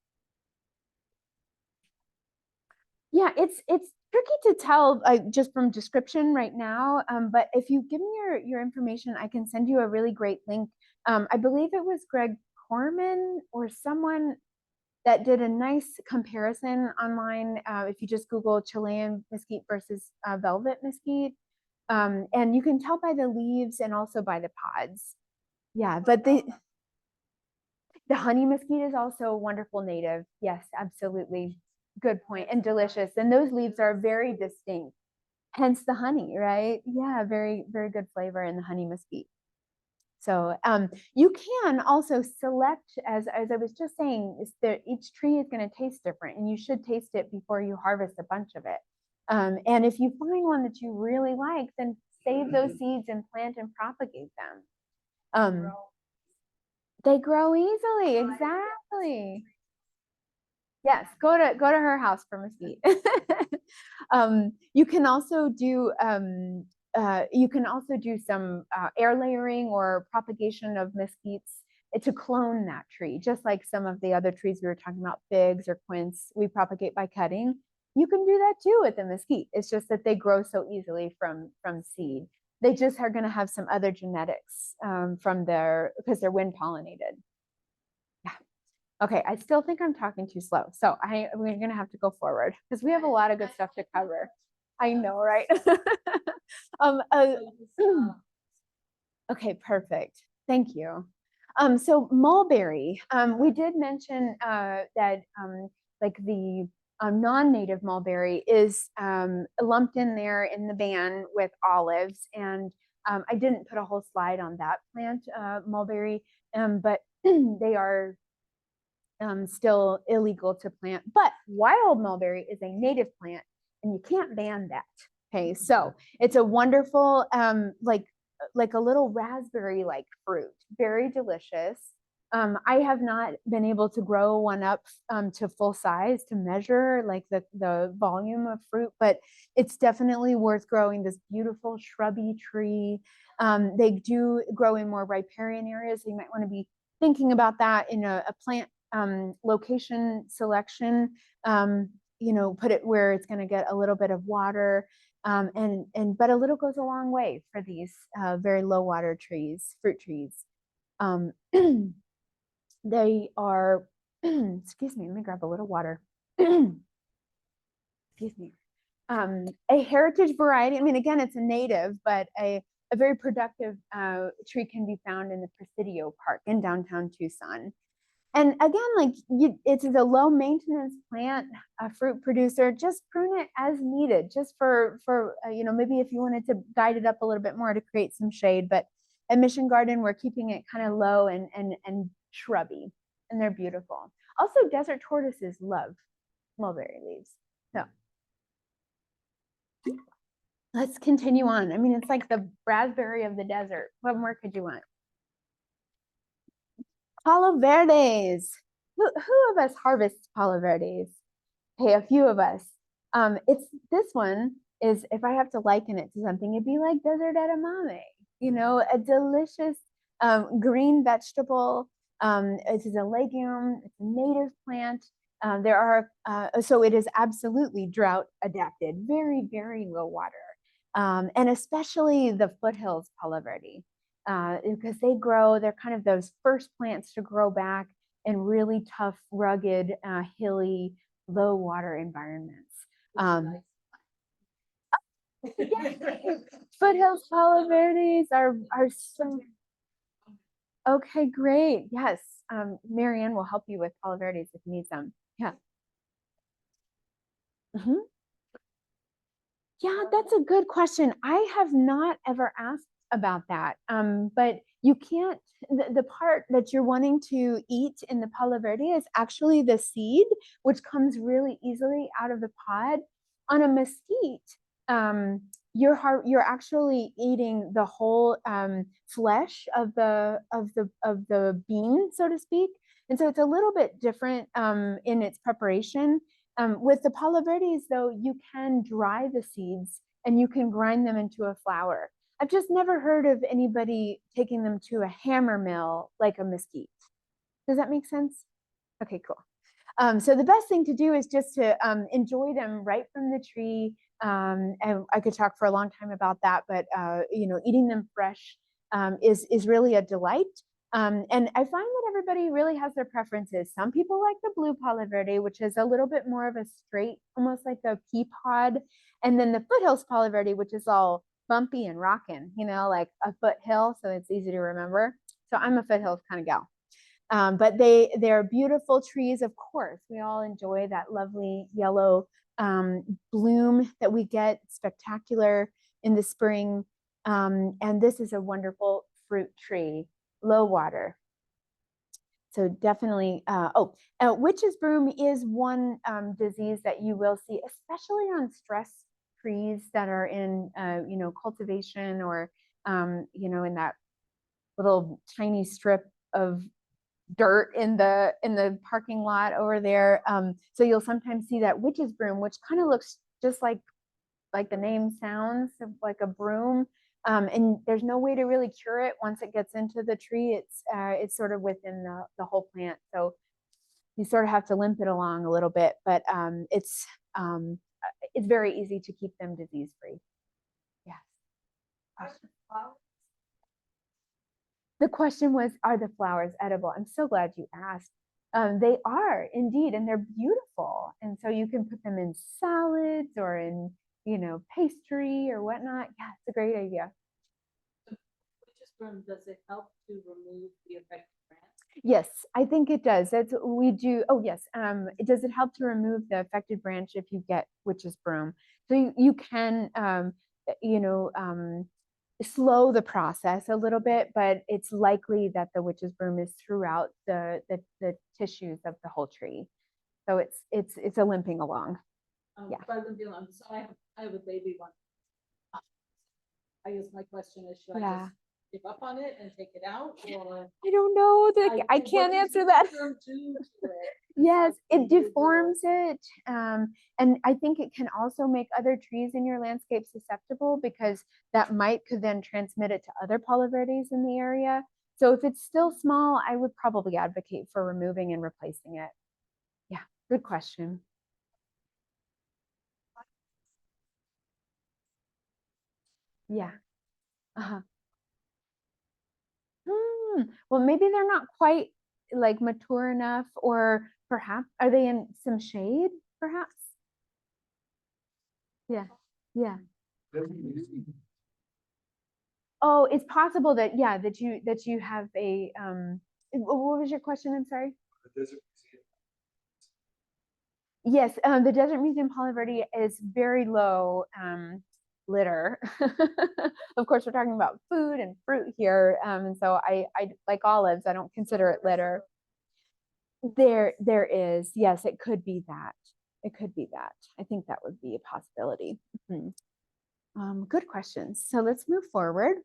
[SPEAKER 2] Yeah, it's tricky to tell just from description right now. But if you give me your information, I can send you a really great link. I believe it was Greg Corman or someone that did a nice comparison online. If you just Google Chilean mesquite versus velvet mesquite, and you can tell by the leaves and also by the pods. Yeah, but the honey mesquite is also a wonderful native. Yes, absolutely. Good point. And delicious. And those leaves are very distinct. Hence the honey, right? Yeah, very, very good flavor in the honey mesquite. So you can also select, as I was just saying, is that each tree is going to taste different, and you should taste it before you harvest a bunch of it. And if you find one that you really like, then save those seeds and plant and propagate them. They grow easily, exactly. Yes, go to her house for mesquite. You can also do some air layering or propagation of mesquites to clone that tree, just like some of the other trees we were talking about, figs or quince. We propagate by cutting. You can do that too with the mesquite. It's just that they grow so easily from seed. They just are going to have some other genetics because they're wind pollinated. Okay, I still think I'm talking too slow. So we're gonna have to go forward because we have a lot of good stuff to cover. I know, right? um, uh, okay, perfect. Thank you. So mulberry, we did mention that like the non-native mulberry is lumped in there in the ban with olives. And I didn't put a whole slide on that plant, mulberry, but they are still illegal to plant. But wild mulberry is a native plant, and you can't ban that. Okay, so it's a wonderful, like a little raspberry like fruit, very delicious. I have not been able to grow one up to full size to measure like the volume of fruit, but it's definitely worth growing. This beautiful shrubby tree. They do grow in more riparian areas, so you might want to be thinking about that in a plant location selection. Put it where it's going to get a little bit of water, but a little goes a long way for these very low water trees, fruit trees. They are, excuse me, let me grab a little water. Excuse me. A heritage variety. I mean, again, it's a native, but a very productive tree can be found in the Presidio Park in downtown Tucson. And again, it's a low maintenance plant, a fruit producer. Just prune it as needed, just for maybe if you wanted to guide it up a little bit more to create some shade. But at Mission Garden, we're keeping it kind of low and shrubby, and they're beautiful. Also, desert tortoises love mulberry leaves. So let's continue on. I mean, it's like the raspberry of the desert. What more could you want? Palo verdes. Who of us harvests palo verdes? Hey, a few of us. This one is, if I have to liken it to something, it'd be like desert edamame. A delicious green vegetable. It is a legume. It's a native plant. So it is absolutely drought adapted, very, very low water. And especially the foothills Palo Verde, because they're kind of those first plants to grow back in really tough, rugged, hilly, low water environments. Foothills Palo Verdes are so okay, great. Yes. Marianne will help you with Palo Verdes if you need some. Yeah. Mhm. Yeah, that's a good question. I have not ever asked about that. But you can't, the part that you're wanting to eat in the Palo Verde is actually the seed, which comes really easily out of the pod. On a mesquite, you're actually eating the whole flesh of the bean, so to speak. And so it's a little bit different in its preparation. With the Palo Verdes, though, you can dry the seeds and you can grind them into a flour. I've just never heard of anybody taking them to a hammer mill like a mesquite. Does that make sense? Okay, cool. So the best thing to do is just to enjoy them right from the tree. And I could talk for a long time about that, but eating them fresh is really a delight. And I find that everybody really has their preferences. Some people like the blue Palo Verde, which is a little bit more of a straight, almost like a pea pod. And then the foothills Palo Verde, which is all bumpy and rocking, like a foothill, so it's easy to remember. So I'm a foothills kind of gal. But they're beautiful trees, of course. We all enjoy that lovely yellow bloom that we get, spectacular in the spring. And this is a wonderful fruit tree, low water. So definitely, witch's broom is one disease that you will see, especially on stress trees that are in, cultivation or, in that little tiny strip of dirt in the parking lot over there. So you'll sometimes see that witch's broom, which kind of looks just like the name sounds, like a broom. And there's no way to really cure it once it gets into the tree. It's sort of within the whole plant. So you sort of have to limp it along a little bit, but it's very easy to keep them disease free. Yes. The question was, are the flowers edible? I'm so glad you asked. They are indeed, and they're beautiful. And so you can put them in salads or in, pastry or whatnot. Yeah, it's a great idea.
[SPEAKER 3] Witch's broom, does it help to remove the affected branch?
[SPEAKER 2] Yes, I think it does. That's what we do. Oh, yes. Does it help to remove the affected branch if you get witch's broom? So you can, slow the process a little bit, but it's likely that the witch's broom is throughout the tissues of the whole tree. So it's a limping along. Yeah.
[SPEAKER 3] By limping along, so I have a baby one. I guess my question is, should I just give up on it and take it out, or
[SPEAKER 2] I don't know. I can't answer that. Yes, it deforms it. And I think it can also make other trees in your landscape susceptible, because that could then transmit it to other Palo Verdes in the area. So if it's still small, I would probably advocate for removing and replacing it. Yeah, good question. Yeah. Uh-huh. Well, maybe they're not quite like mature enough, or perhaps are they in some shade, perhaps? Yeah. Yeah. Oh, it's possible that, yeah, that you have a what was your question? I'm sorry. Yes, the Desert Museum Palo Verde is very low litter. Of course, we're talking about food and fruit here, and so I like olives. I don't consider it litter. There is, yes, it could be that. It could be that. I think that would be a possibility. Good questions. So let's move forward.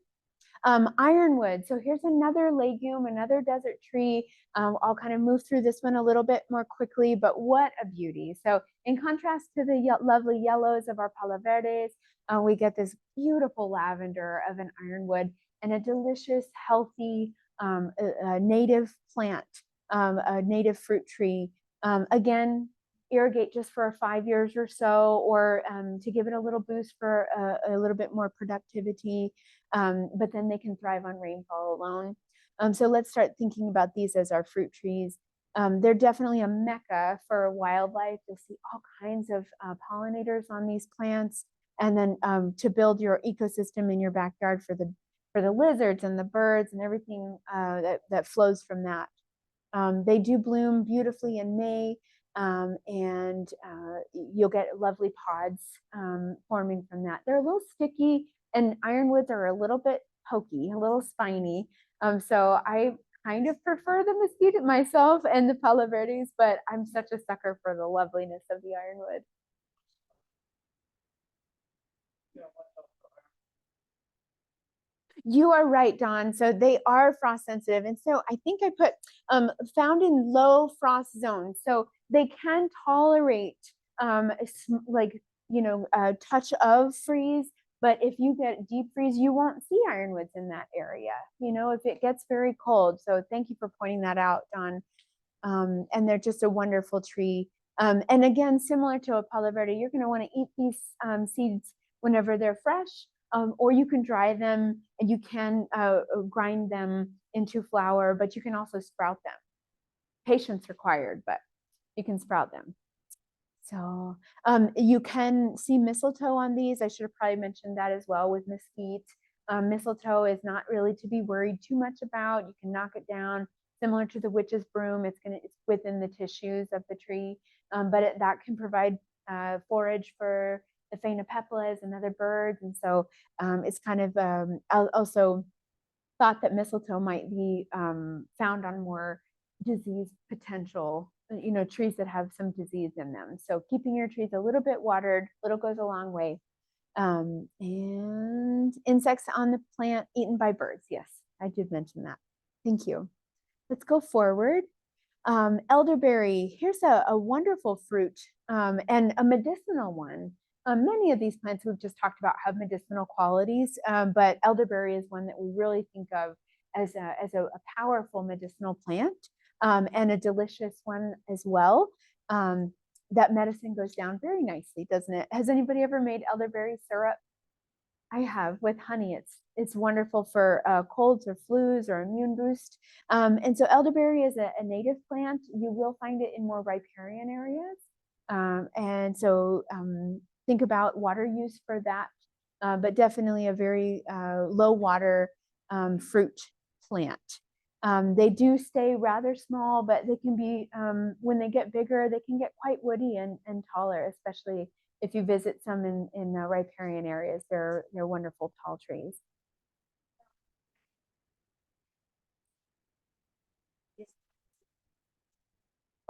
[SPEAKER 2] Ironwood. So here's another legume, another desert tree. I'll kind of move through this one a little bit more quickly, but what a beauty. So in contrast to the lovely yellows of our Palo Verdes, we get this beautiful lavender of an ironwood, and a delicious, healthy, a native plant, a native fruit tree. Again, irrigate just for 5 years or so, or to give it a little boost for a little bit more productivity, but then they can thrive on rainfall alone. So let's start thinking about these as our fruit trees. They're definitely a mecca for wildlife. You'll see all kinds of pollinators on these plants, and then to build your ecosystem in your backyard for the lizards and the birds and everything that flows from that. They do bloom beautifully in May, and you'll get lovely pods forming from that. They're a little sticky, and ironwoods are a little bit pokey, a little spiny. So I kind of prefer the mesquite myself and the palo verdes, but I'm such a sucker for the loveliness of the ironwood. You are right, Dawn. So they are frost sensitive. And so I think I put found in low frost zones. So they can tolerate like, a touch of freeze. But if you get deep freeze, you won't see ironwoods in that area, if it gets very cold. So thank you for pointing that out, Dawn. And they're just a wonderful tree. And again, similar to a palo verde, you're going to want to eat these seeds whenever they're fresh, or you can dry them and you can grind them into flour, but you can also sprout them. Patience required, but you can sprout them. So you can see mistletoe on these. I should have probably mentioned that as well with mesquite. Mistletoe is not really to be worried too much about. You can knock it down. Similar to the witch's broom, it's within the tissues of the tree, but that can provide forage for the phainopeplas and other birds. And so it's kind of also thought that mistletoe might be found on more disease potential, trees that have some disease in them. So keeping your trees a little bit watered, little goes a long way. And insects on the plant eaten by birds. Yes, I did mention that. Thank you. Let's go forward. Elderberry, here's a wonderful fruit and a medicinal one. Many of these plants we've just talked about have medicinal qualities, but elderberry is one that we really think of as a powerful medicinal plant, and a delicious one as well. That medicine goes down very nicely, doesn't it? Has anybody ever made elderberry syrup? I have, with honey. It's wonderful for colds or flus or immune boost. And so elderberry is a native plant. You will find it in more riparian areas. And so think about water use for that, but definitely a very low water fruit plant. They do stay rather small, but they can be, when they get bigger, they can get quite woody and taller, especially if you visit some in riparian areas. They're wonderful tall trees.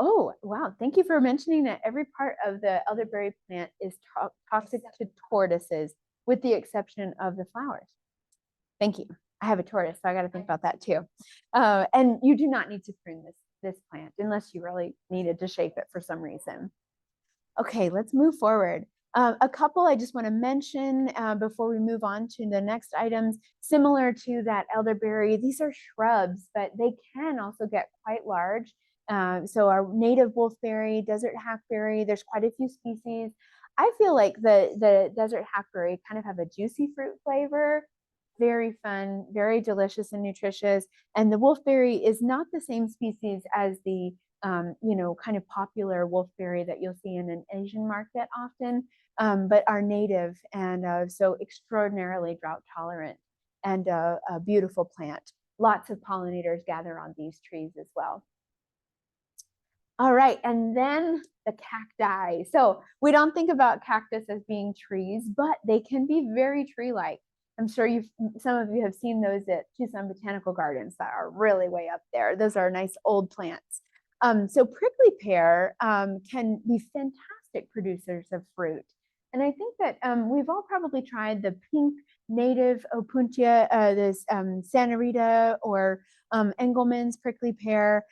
[SPEAKER 2] Oh, wow. Thank you for mentioning that every part of the elderberry plant is toxic to tortoises, with the exception of the flowers. Thank you. I have a tortoise, so I got to think about that too. And you do not need to prune this plant unless you really needed to shape it for some reason. Okay, let's move forward. A couple I just want to mention before we move on to the next items, similar to that elderberry, these are shrubs, but they can also get quite large. So our native wolfberry, desert hackberry, there's quite a few species. I feel like the desert hackberry kind of have a juicy fruit flavor, very fun, very delicious and nutritious. And the wolfberry is not the same species as the kind of popular wolfberry that you'll see in an Asian market often, but are native and so extraordinarily drought tolerant and a beautiful plant. Lots of pollinators gather on these trees as well. All right, and then the cacti. So we don't think about cactus as being trees, but they can be very tree-like. I'm sure some of you have seen those at Tucson Botanical Gardens that are really way up there. Those are nice old plants. So prickly pear can be fantastic producers of fruit. And I think that we've all probably tried the pink native opuntia, this Santa Rita or Engelmann's prickly pear.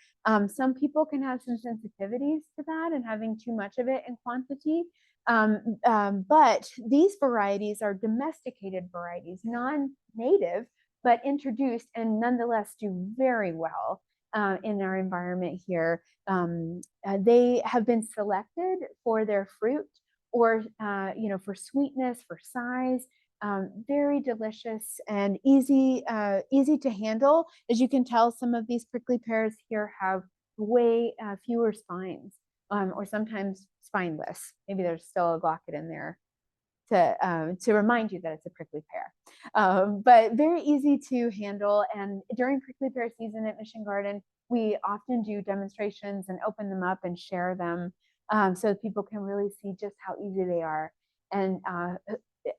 [SPEAKER 2] Some people can have some sensitivities to that and having too much of it in quantity. But these varieties are domesticated varieties, non-native, but introduced and nonetheless do very well in our environment here. They have been selected for their fruit or, for sweetness, for size. Very delicious and easy to handle. As you can tell, some of these prickly pears here have way fewer spines, or sometimes spineless. Maybe there's still a glocket in there to remind you that it's a prickly pear. But very easy to handle. And during prickly pear season at Mission Garden, we often do demonstrations and open them up and share them, so that people can really see just how easy they are. And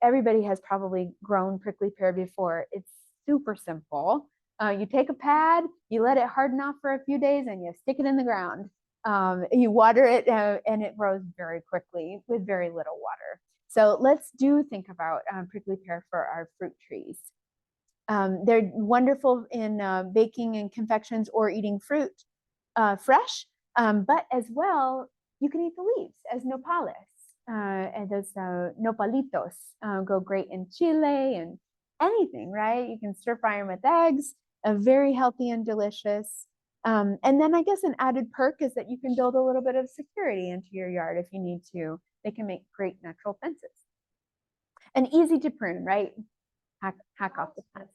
[SPEAKER 2] everybody has probably grown prickly pear before. It's super simple. You take a pad, you let it harden off for a few days, and you stick it in the ground. You water it, and it grows very quickly with very little water. So let's think about prickly pear for our fruit trees. They're wonderful in baking and confections or eating fruit fresh, but as well, you can eat the leaves as nopales. And those nopalitos go great in Chile and anything, right? You can stir fry them with eggs, very healthy and delicious. And then I guess an added perk is that you can build a little bit of security into your yard if you need to. They can make great natural fences. And easy to prune, right? Hack off the plants.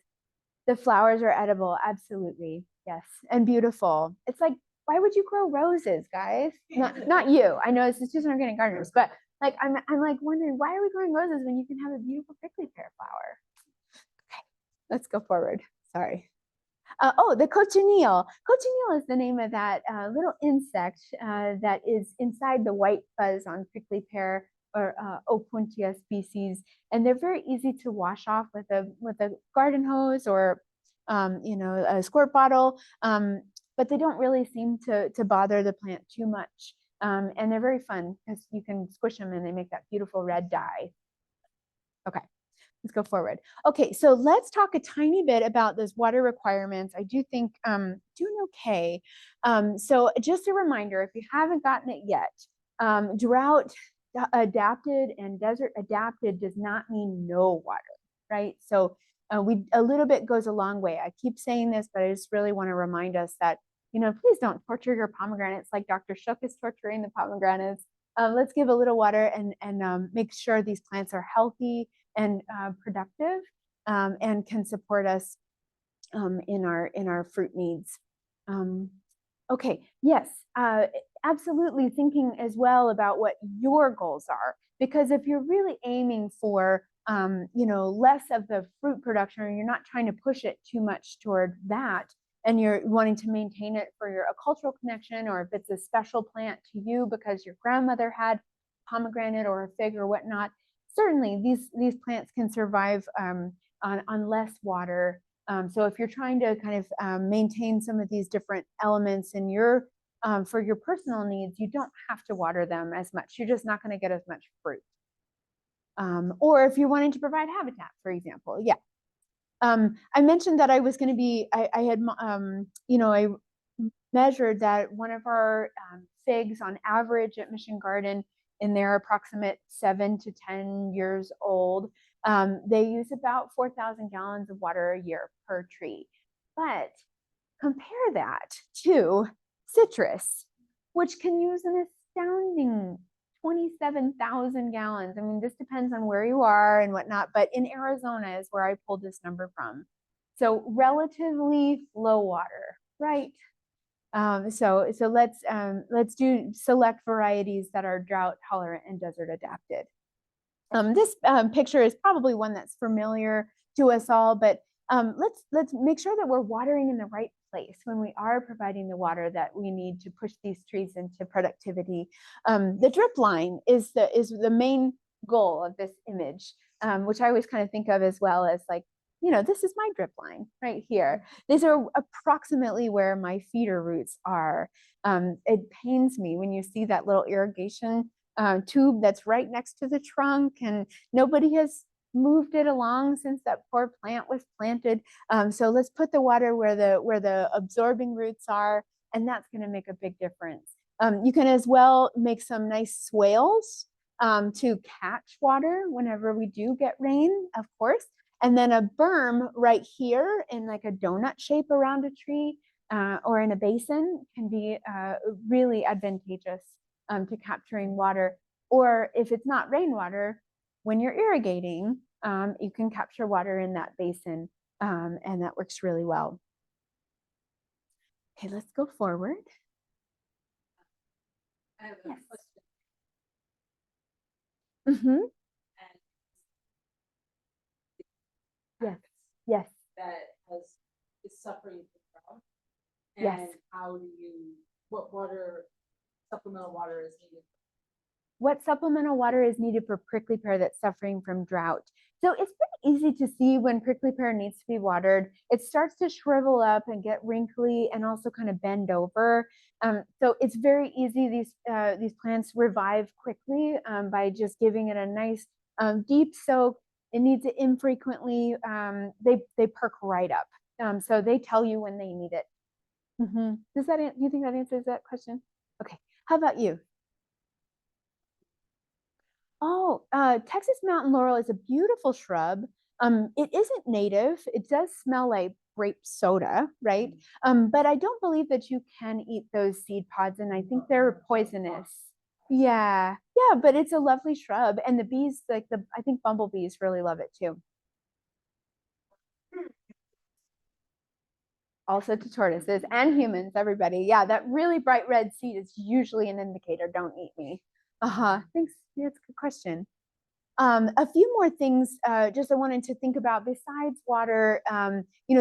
[SPEAKER 2] The flowers are edible, absolutely, yes, and beautiful. It's like, why would you grow roses, guys? Not you. I know it's just organic gardeners, but like I'm like wondering, why are we growing roses when you can have a beautiful prickly pear flower? Okay, let's go forward. Sorry. The cochineal. Cochineal is the name of that little insect that is inside the white fuzz on prickly pear or Opuntia species, and they're very easy to wash off with a garden hose or a squirt bottle, but they don't really seem to bother the plant too much, and they're very fun because you can squish them and they make that beautiful red dye. Okay. Let's go forward. Okay, so let's talk a tiny bit about those water requirements. I do think doing okay. So just a reminder, if you haven't gotten it yet, drought adapted and desert adapted does not mean no water, right? So a little bit goes a long way. I keep saying this, but I just really want to remind us that, please don't torture your pomegranates like Dr. Shook is torturing the pomegranates. Let's give a little water and make sure these plants are healthy and productive, and can support us in our fruit needs. Okay, yes, absolutely thinking as well about what your goals are, because if you're really aiming for less of the fruit production, or you're not trying to push it too much toward that, and you're wanting to maintain it for a cultural connection, or if it's a special plant to you because your grandmother had pomegranate or a fig or whatnot, certainly these plants can survive on less water. So if you're trying to kind of maintain some of these different elements in your for your personal needs, you don't have to water them as much. You're just not going to get as much fruit. Or if you're wanting to provide habitat, for example, yeah. I mentioned that I was going to be, I had, I measured that one of our figs on average at Mission Garden, in their approximate 7 to 10 years old, they use about 4,000 gallons of water a year per tree. But compare that to citrus, which can use an astounding 27,000 gallons. I mean, this depends on where you are and whatnot, but in Arizona is where I pulled this number from. So relatively low water, right? So let's do select varieties that are drought tolerant and desert adapted. This picture is probably one that's familiar to us all, but let's make sure that we're watering in the right place when we are providing the water that we need to push these trees into productivity. The drip line is the main goal of this image, which I always kind of think of as well as like, this is my drip line right here. These are approximately where my feeder roots are. It pains me when you see that little irrigation tube that's right next to the trunk, and nobody has moved it along since that poor plant was planted. So let's put the water where the absorbing roots are, and that's going to make a big difference. You can as well make some nice swales to catch water whenever we do get rain, of course. And then a berm right here in like a donut shape around a tree or in a basin can be really advantageous to capturing water. Or if it's not rainwater, when you're irrigating, you can capture water in that basin, and that works really well. Okay, let's go forward.
[SPEAKER 3] I have a
[SPEAKER 2] Yes.
[SPEAKER 3] question.
[SPEAKER 2] Mm-hmm.
[SPEAKER 3] And
[SPEAKER 2] Yes. Yes.
[SPEAKER 3] that is suffering from drought.
[SPEAKER 2] Yes.
[SPEAKER 3] And what water, supplemental water is needed?
[SPEAKER 2] What supplemental water is needed for prickly pear that's suffering from drought? So it's pretty easy to see when prickly pear needs to be watered. It starts to shrivel up and get wrinkly and also kind of bend over. So it's very easy. These plants revive quickly by just giving it a nice deep soak. It needs it infrequently. They perk right up. So they tell you when they need it. Mm-hmm. Do you think that answers that question? Okay. How about you? Oh, Texas mountain laurel is a beautiful shrub. It isn't native. It does smell like grape soda, right? But I don't believe that you can eat those seed pods, and I think they're poisonous. Yeah, yeah, but it's a lovely shrub, and the bees, I think bumblebees really love it too. Also to tortoises and humans, everybody. Yeah, that really bright red seed is usually an indicator, don't eat me. Thanks. Yeah, that's a good question. A few more things just I wanted to think about besides water,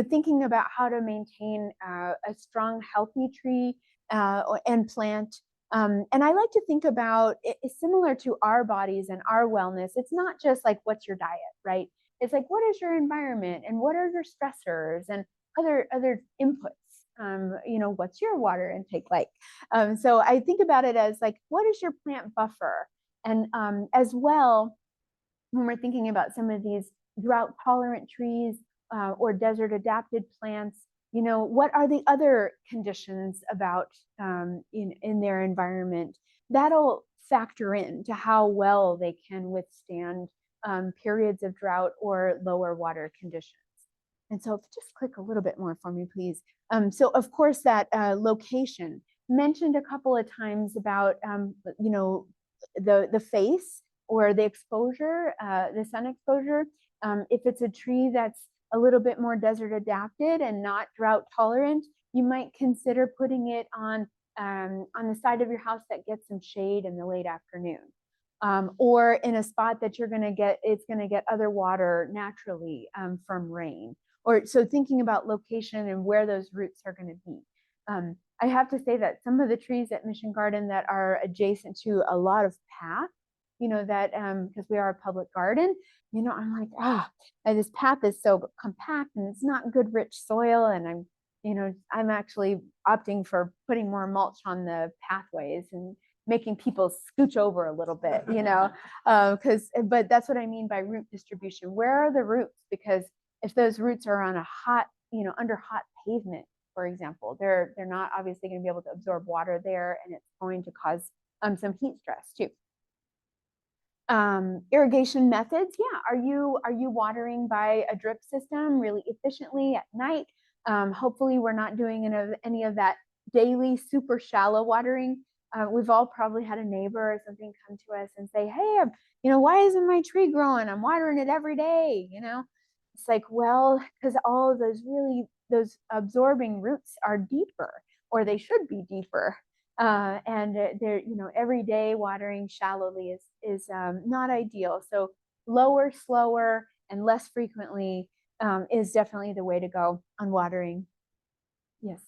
[SPEAKER 2] thinking about how to maintain a strong, healthy tree and plant. And I like to think about it similar to our bodies and our wellness. It's not just like, what's your diet, right? It's like, what is your environment and what are your stressors and other inputs? What's your water intake like? So I think about it as like, what is your plant buffer? And as well, when we're thinking about some of these drought tolerant trees or desert adapted plants, what are the other conditions about in their environment that'll factor in to how well they can withstand periods of drought or lower water conditions. And so just click a little bit more for me, please. So of course that location mentioned a couple of times about, the face or the exposure, the sun exposure. If it's a tree that's a little bit more desert adapted and not drought tolerant, you might consider putting it on the side of your house that gets some shade in the late afternoon. Or in a spot that it's going to get other water naturally from rain. Or so thinking about location and where those roots are going to be. I have to say that some of the trees at Mission Garden that are adjacent to a lot of path, that because we are a public garden, I'm like, this path is so compact and it's not good rich soil, and I'm actually opting for putting more mulch on the pathways and making people scooch over a little bit, but that's what I mean by root distribution. Where are the roots? Because if those roots are on a hot, under hot pavement, for example, they're not obviously going to be able to absorb water there, and it's going to cause some heat stress too. Irrigation methods, yeah. Are you watering by a drip system really efficiently at night? Hopefully we're not doing any of that daily super shallow watering. We've all probably had a neighbor or something come to us and say, hey, why isn't my tree growing? I'm watering it every day. It's like, well, because all of those absorbing roots are deeper, or they should be deeper. And they're, every day watering shallowly is not ideal. So lower, slower, and less frequently is definitely the way to go on watering. Yes.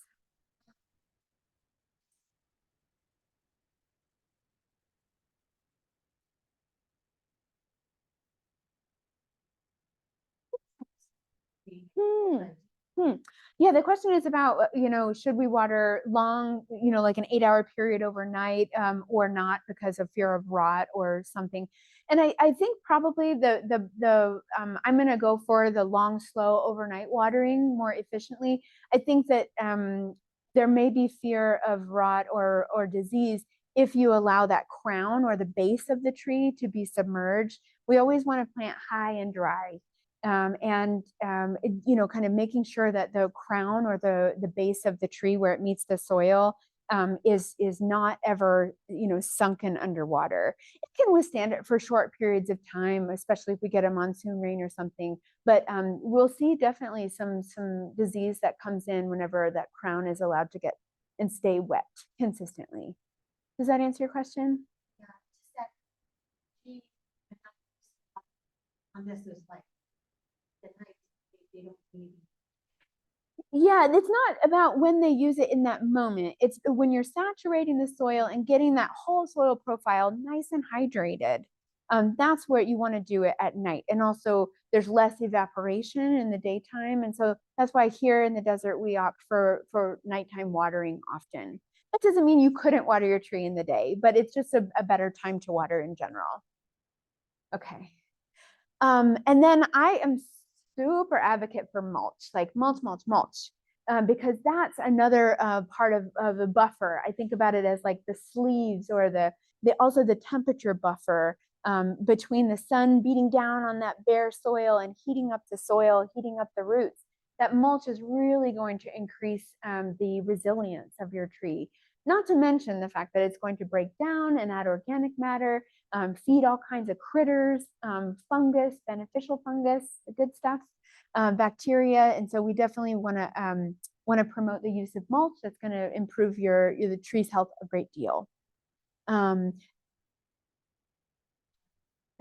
[SPEAKER 2] Yeah, the question is about, should we water long, like an 8-hour period overnight or not because of fear of rot or something. And I think probably I'm going to go for the long, slow overnight watering more efficiently. I think that there may be fear of rot or disease if you allow that crown or the base of the tree to be submerged. We always want to plant high and dry. You know, kind of making sure that the crown or the base of the tree where it meets the soil is not ever, you know, sunken underwater. It can withstand it for short periods of time, especially if we get a monsoon rain or something. But we'll see definitely some disease that comes in whenever that crown is allowed to get and stay wet consistently. Does that answer your question?
[SPEAKER 4] Yeah, just that she on this is like the night they don't need.
[SPEAKER 2] Yeah, it's not about when they use it in that moment. It's when you're saturating the soil and getting that whole soil profile nice and hydrated. That's where you want to do it at night. And also there's less evaporation in the daytime. And so that's why here in the desert, we opt for nighttime watering often. That doesn't mean you couldn't water your tree in the day, but it's just a better time to water in general. Okay. And then I am super advocate for mulch, like mulch, because that's another part of a buffer. I think about it as like the sleeves or also the temperature buffer between the sun beating down on that bare soil and heating up the soil, heating up the roots. That mulch is really going to increase the resilience of your tree. Not to mention the fact that it's going to break down and add organic matter, feed all kinds of critters, fungus, beneficial fungus, the good stuff, bacteria. And so we definitely want to promote the use of mulch. That's going to improve the tree's health a great deal. A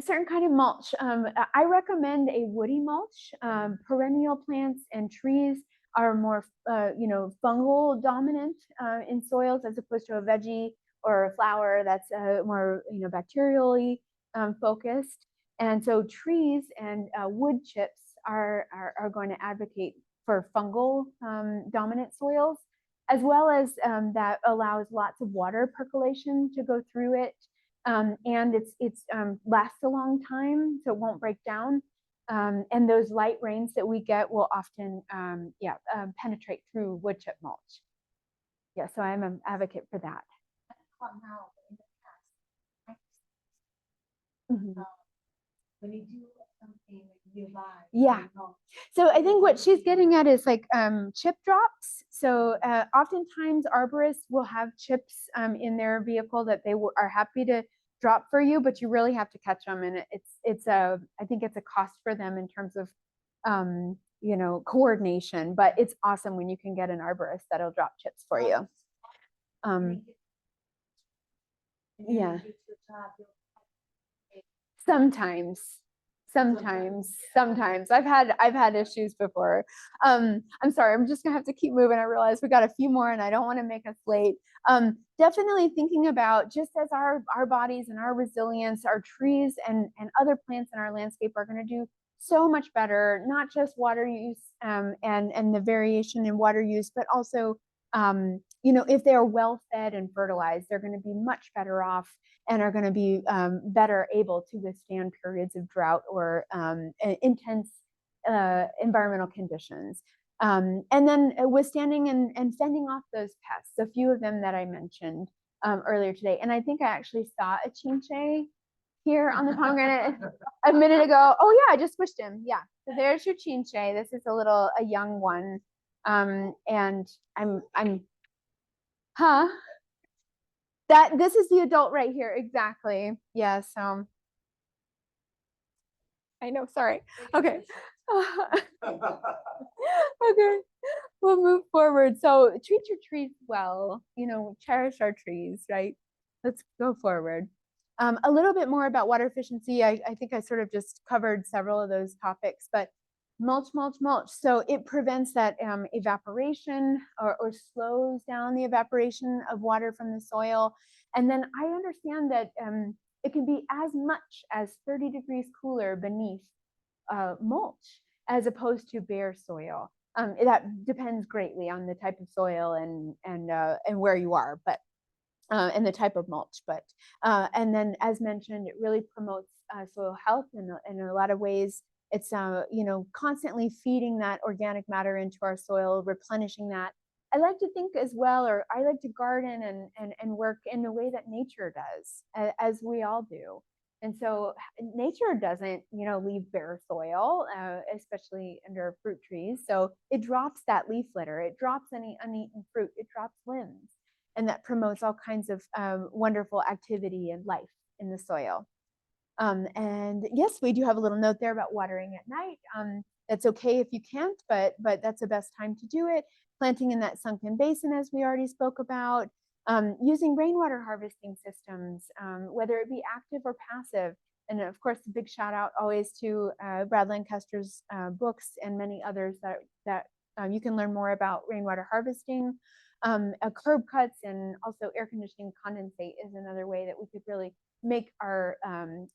[SPEAKER 2] certain kind of mulch. I recommend a woody mulch. Perennial plants and trees are more, you know, fungal dominant in soils as opposed to a veggie or a flower that's more, you know, bacterially focused. And so trees and wood chips are going to advocate for fungal dominant soils, as well as that allows lots of water percolation to go through it. And it's lasts a long time, so it won't break down. And those light rains that we get will often, penetrate through wood chip mulch. Yeah, so I'm an advocate for that.
[SPEAKER 4] Now in the past, when you do something you buy.
[SPEAKER 2] Yeah. So I think what she's getting at is like chip drops. So oftentimes arborists will have chips in their vehicle that they are happy to drop for you, but you really have to catch them, and I think it's a cost for them in terms of you know, coordination. But it's awesome when you can get an arborist that'll drop chips for you. Yeah. Sometimes I've had issues before. I'm sorry, I'm just gonna have to keep moving. I realize we got a few more and I don't want to make us late. Definitely thinking about, just as our bodies and our resilience, our trees and other plants in our landscape are going to do so much better, not just water use and the variation in water use, but also you know, if they're well fed and fertilized, they're going to be much better off and are going to be better able to withstand periods of drought or intense environmental conditions. And then withstanding and fending off those pests, a few of them that I mentioned earlier today. And I think I actually saw a chinche here on the pomegranate a minute ago. Oh yeah, I just squished him. Yeah, so there's your chinche. This is a young one. And this is the adult right here. Exactly. Yeah. So I know, sorry. Okay. Okay. We'll move forward. So treat your trees well, you know, cherish our trees, right? Let's go forward. A little bit more about water efficiency. I think I sort of just covered several of those topics, but mulch. So it prevents that evaporation or slows down the evaporation of water from the soil. And then I understand that it can be as much as 30 degrees cooler beneath mulch as opposed to bare soil. That depends greatly on the type of soil and where you are, but and the type of mulch. But and then, as mentioned, it really promotes soil health in a lot of ways. It's you know, constantly feeding that organic matter into our soil, replenishing that. I like to think as well, or I like to garden and work in the way that nature does, as we all do. And so nature doesn't, leave bare soil, especially under fruit trees. So it drops that leaf litter, it drops any uneaten fruit, it drops limbs, and that promotes all kinds of wonderful activity and life in the soil. And yes, we do have a little note there about watering at night. That's okay if you can't, but that's the best time to do it. Planting in that sunken basin, as we already spoke about. Using rainwater harvesting systems, whether it be active or passive. And of course, a big shout out always to Brad Lancaster's books and many others that you can learn more about rainwater harvesting. Curb cuts and also air conditioning condensate is another way that we could really make our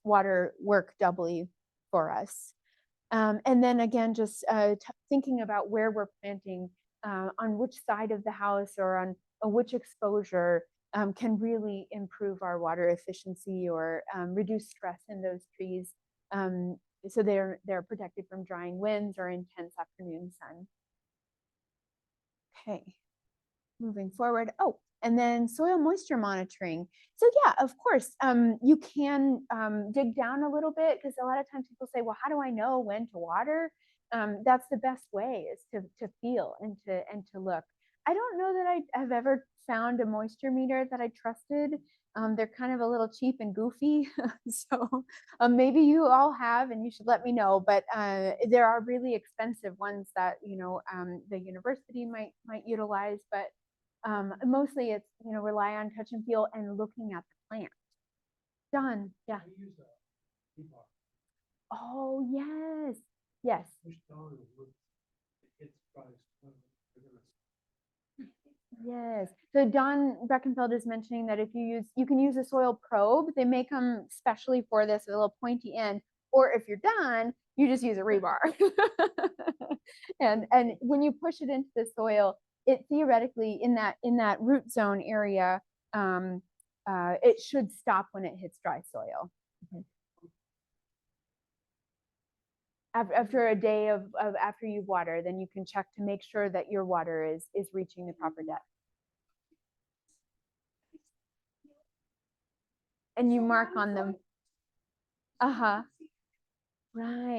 [SPEAKER 2] water work doubly for us. And then again, just thinking about where we're planting, on which side of the house or on which exposure can really improve our water efficiency or reduce stress in those trees, so they're protected from drying winds or intense afternoon sun. Okay, moving forward. Oh, and then soil moisture monitoring. So yeah, of course, you can dig down a little bit, because a lot of times people say, well, how do I know when to water? That's the best way, is to feel and to look. I don't know that I have ever found a moisture meter that I trusted. They're kind of a little cheap and goofy. So maybe you all have, and you should let me know. But there are really expensive ones that, the university might utilize. But mostly it's, rely on touch and feel and looking at the plant. Done. Yeah. Oh, yes. Yes. Yes. So Don Breckenfeld is mentioning that if you can use a soil probe. They make them specially for this with a little pointy end. Or if you're done, you just use a rebar. and when you push it into the soil, it theoretically in that root zone area, it should stop when it hits dry soil. After a day of after you've watered, then you can check to make sure that your water is reaching the proper depth. And you mark on them. Right.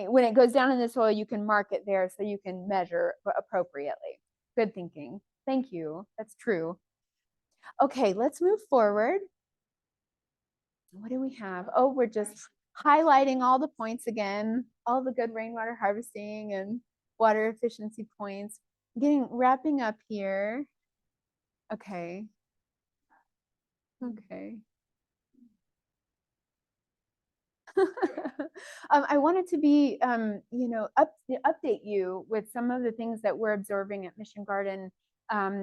[SPEAKER 2] When it goes down in the soil, you can mark it there so you can measure appropriately. Good thinking. Thank you. That's true. Okay, let's move forward. What do we have? Oh, we're just highlighting all the points again, all the good rainwater harvesting and water efficiency points. Wrapping up here. Okay. Okay. I wanted to be, update you with some of the things that we're observing at Mission Garden,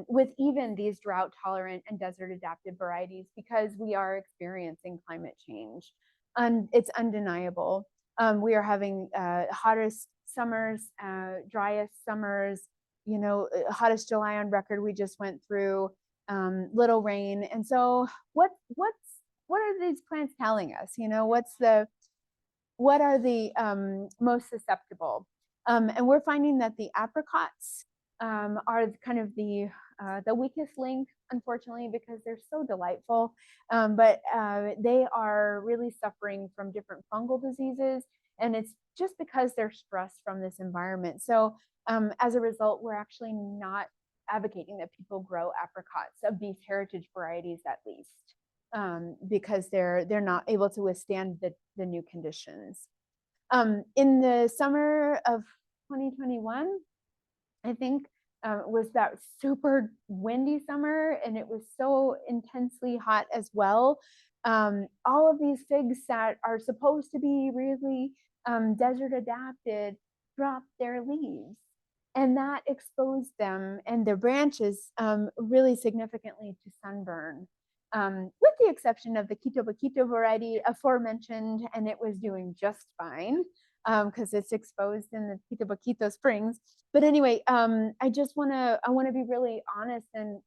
[SPEAKER 2] with even these drought tolerant and desert adapted varieties, because we are experiencing climate change, and it's undeniable. We are having hottest summers, driest summers, hottest July on record we just went through, little rain. And so what are these plants telling us? What are the most susceptible? And we're finding that the apricots are kind of the weakest link, unfortunately, because they're so delightful. But they are really suffering from different fungal diseases, and it's just because they're stressed from this environment. So as a result, we're actually not advocating that people grow apricots of these heritage varieties, at least. Because they're not able to withstand the new conditions. In the summer of 2021, I think, was that super windy summer, and it was so intensely hot as well. All of these figs that are supposed to be really desert adapted dropped their leaves, and that exposed them and their branches really significantly to sunburn. With the exception of the Quito Baquito variety aforementioned, and it was doing just fine because it's exposed in the Quito Baquito springs. But anyway, I want to be really honest and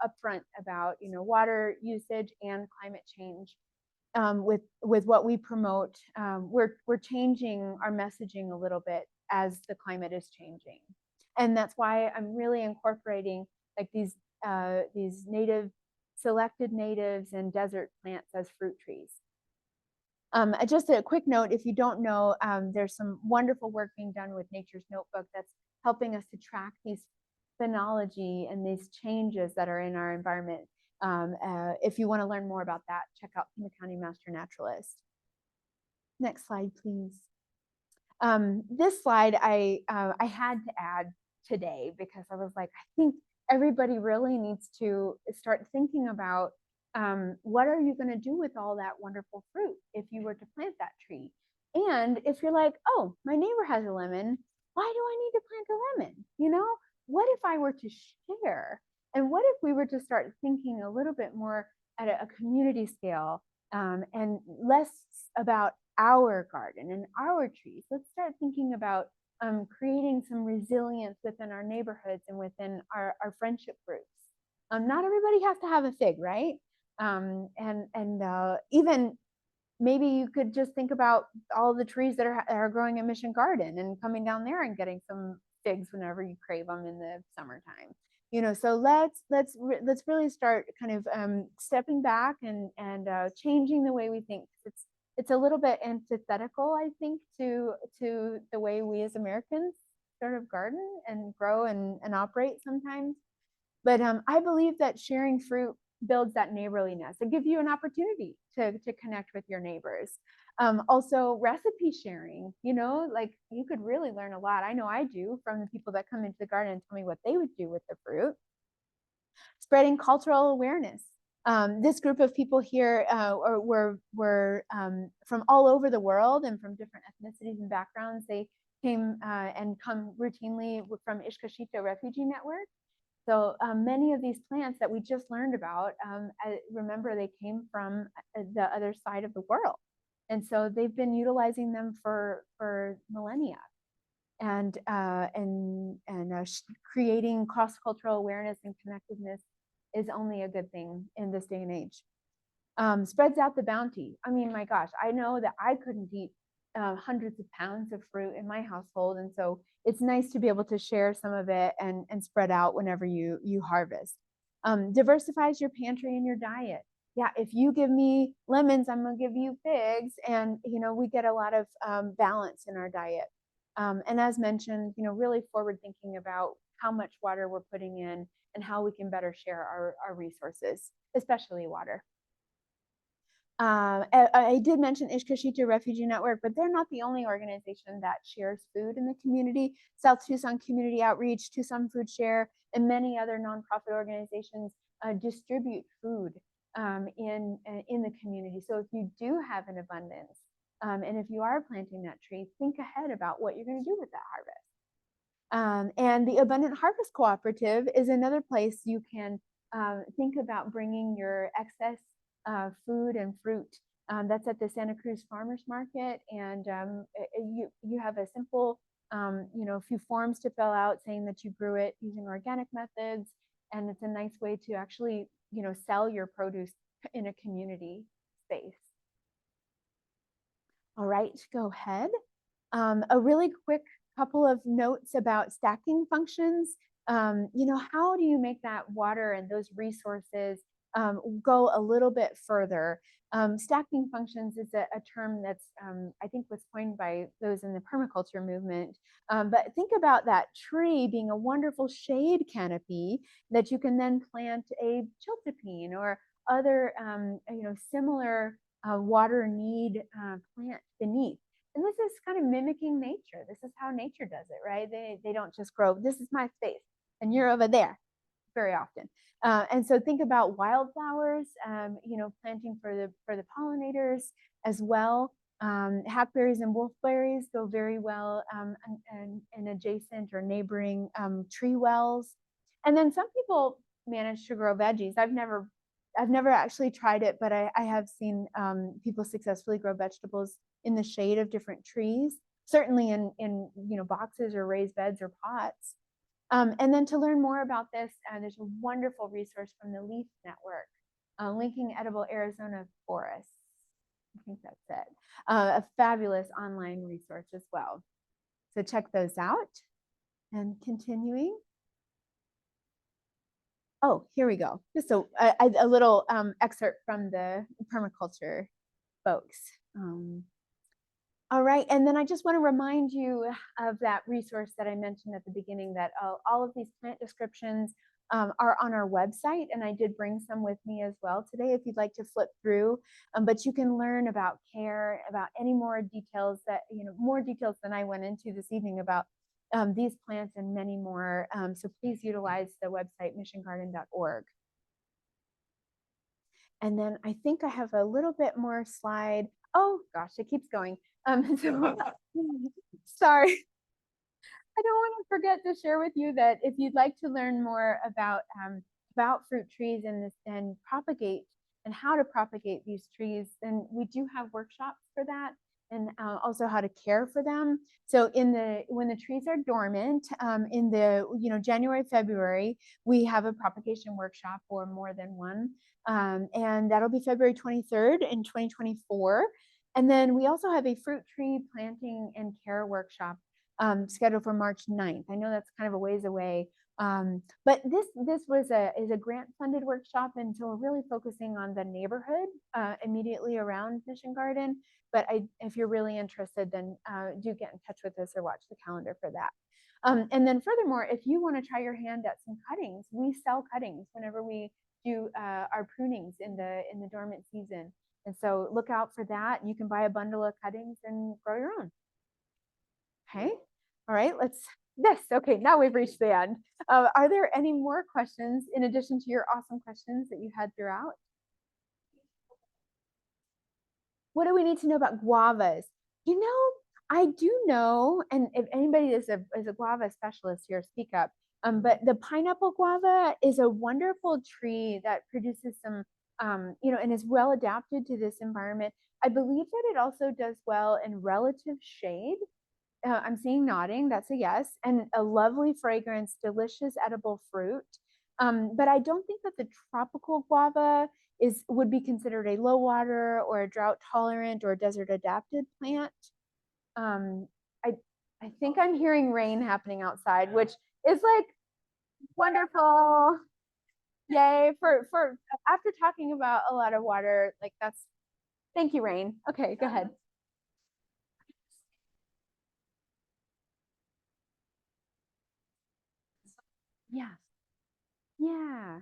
[SPEAKER 2] upfront about water usage and climate change. With what we promote, we're changing our messaging a little bit as the climate is changing, and that's why I'm really incorporating like these selected natives and desert plants as fruit trees. Just a quick note, if you don't know, there's some wonderful work being done with Nature's Notebook that's helping us to track these phenology and these changes that are in our environment. If you want to learn more about that, check out Pima County Master Naturalist. Next slide, please. This slide I had to add today because I was like, I think everybody really needs to start thinking about what are you going to do with all that wonderful fruit if you were to plant that tree? And if you're like, oh, my neighbor has a lemon, why do I need to plant a lemon? You know, what if I were to share? And what if we were to start thinking a little bit more at a community scale and less about our garden and our trees? Let's start thinking about creating some resilience within our neighborhoods and within our friendship groups. Not everybody has to have a fig, right? Even maybe you could just think about all the trees that are growing in Mission Garden and coming down there and getting some figs whenever you crave them in the summertime. You know, so let's really start kind of stepping back and changing the way we think. It's a little bit antithetical, I think, to the way we as Americans sort of garden and grow and operate sometimes. But I believe that sharing fruit builds that neighborliness. It gives you an opportunity to connect with your neighbors. Also, recipe sharing, you know, like you could really learn a lot. I know I do from the people that come into the garden and tell me what they would do with the fruit. Spreading cultural awareness. This group of people here were from all over the world and from different ethnicities and backgrounds. They came and come routinely from Ishkashita Refugee Network. So many of these plants that we just learned about, remember they came from the other side of the world. And so they've been utilizing them for millennia and creating cross-cultural awareness and connectedness is only a good thing in this day and age. Spreads out the bounty. I mean, my gosh, I know that I couldn't eat hundreds of pounds of fruit in my household. And so it's nice to be able to share some of it and spread out whenever you harvest. Diversifies your pantry and your diet. Yeah, if you give me lemons, I'm gonna give you figs. And, you know, we get a lot of balance in our diet. And as mentioned, you know, really forward thinking about how much water we're putting in and how we can better share our resources, especially water. I did mention Ishkashita Refugee Network, but they're not the only organization that shares food in the community. South Tucson Community Outreach, Tucson Food Share, and many other nonprofit organizations distribute food in the community. So if you do have an abundance, and if you are planting that tree, think ahead about what you're going to do with that harvest. And the Abundant Harvest Cooperative is another place you can think about bringing your excess food and fruit. That's at the Santa Cruz Farmers Market, and you have a simple, you know, few forms to fill out saying that you grew it using organic methods, and it's a nice way to actually, you know, sell your produce in a community space. All right, go ahead. A really quick couple of notes about stacking functions. You know, how do you make that water and those resources go a little bit further? Stacking functions is a term that's, I think, was coined by those in the permaculture movement. But think about that tree being a wonderful shade canopy that you can then plant a chiltepine or other, you know, similar water need plant beneath. And this is kind of mimicking nature. This is how nature does it, right? They don't just grow, this is my space and you're over there very often. And so think about wildflowers, you know, planting for the pollinators as well. Hackberries and wolfberries go very well in adjacent or neighboring tree wells. And then some people manage to grow veggies. I've never actually tried it, but I have seen people successfully grow vegetables in the shade of different trees, certainly in you know, boxes or raised beds or pots. And then to learn more about this, there's a wonderful resource from the LEAF Network, linking edible Arizona forests. I think that's it. A fabulous online resource as well. So check those out. And continuing. Oh, here we go. Just a little excerpt from the permaculture folks. All right, and then I just want to remind you of that resource that I mentioned at the beginning, that all of these plant descriptions are on our website, and I did bring some with me as well today if you'd like to flip through. But you can learn about care, about any more details that, more details than I went into this evening about these plants and many more. So please utilize the website missiongarden.org. And then I think I have a little bit more slide. Oh gosh, it keeps going. So, sorry. I don't want to forget to share with you that if you'd like to learn more about fruit trees and propagate and how to propagate these trees, then we do have workshops for that, and also how to care for them. So when the trees are dormant, in the January, February, we have a propagation workshop, or more than one, and that'll be February 23rd in 2024. And then we also have a fruit tree planting and care workshop scheduled for March 9th. I know that's kind of a ways away, but this is a grant funded workshop, and so we're really focusing on the neighborhood immediately around Mission Garden. But if you're really interested, then do get in touch with us or watch the calendar for that. And then furthermore, if you want to try your hand at some cuttings, we sell cuttings whenever we do our prunings in the dormant season. And so look out for that. You can buy a bundle of cuttings and grow your own. Okay. All right. Yes. Okay. Now we've reached the end. Are there any more questions in addition to your awesome questions that you had throughout? What do we need to know about guavas? I do know, and if anybody is a guava specialist here, speak up. But the pineapple guava is a wonderful tree that produces some, and is well adapted to this environment. I believe that it also does well in relative shade. I'm seeing nodding, that's a yes, and a lovely fragrance, delicious edible fruit. But I don't think that the tropical guava would be considered a low water or a drought tolerant or desert adapted plant. I think I'm hearing rain happening outside, which is like wonderful. Yay for after talking about a lot of water, like thank you, rain. Okay, go ahead. Yeah. Yeah.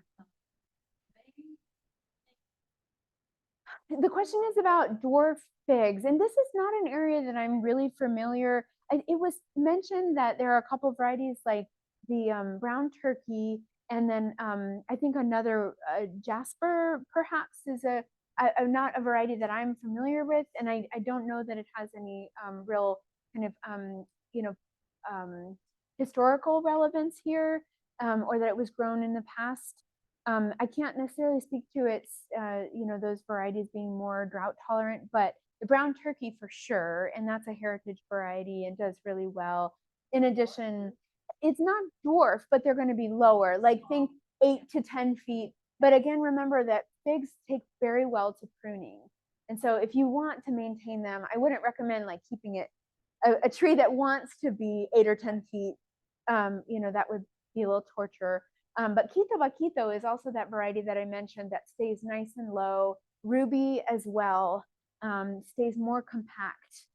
[SPEAKER 2] The question is about dwarf figs, and this is not an area that I'm really familiar. It was mentioned that there are a couple of varieties like the brown turkey, and then I think another Jasper perhaps is not a variety that I'm familiar with, and I don't know that it has any real kind of historical relevance here, or that it was grown in the past. I can't necessarily speak to its, those varieties being more drought tolerant, but the brown turkey for sure, and that's a heritage variety and does really well. In addition, it's not dwarf, but they're going to be lower, like think 8 to 10 feet. But again, remember that figs take very well to pruning. And so if you want to maintain them, I wouldn't recommend like keeping it a tree that wants to be 8 or 10 feet. That would be a little torture. But Quito Vaquito is also that variety that I mentioned that stays nice and low. Ruby as well stays more compact.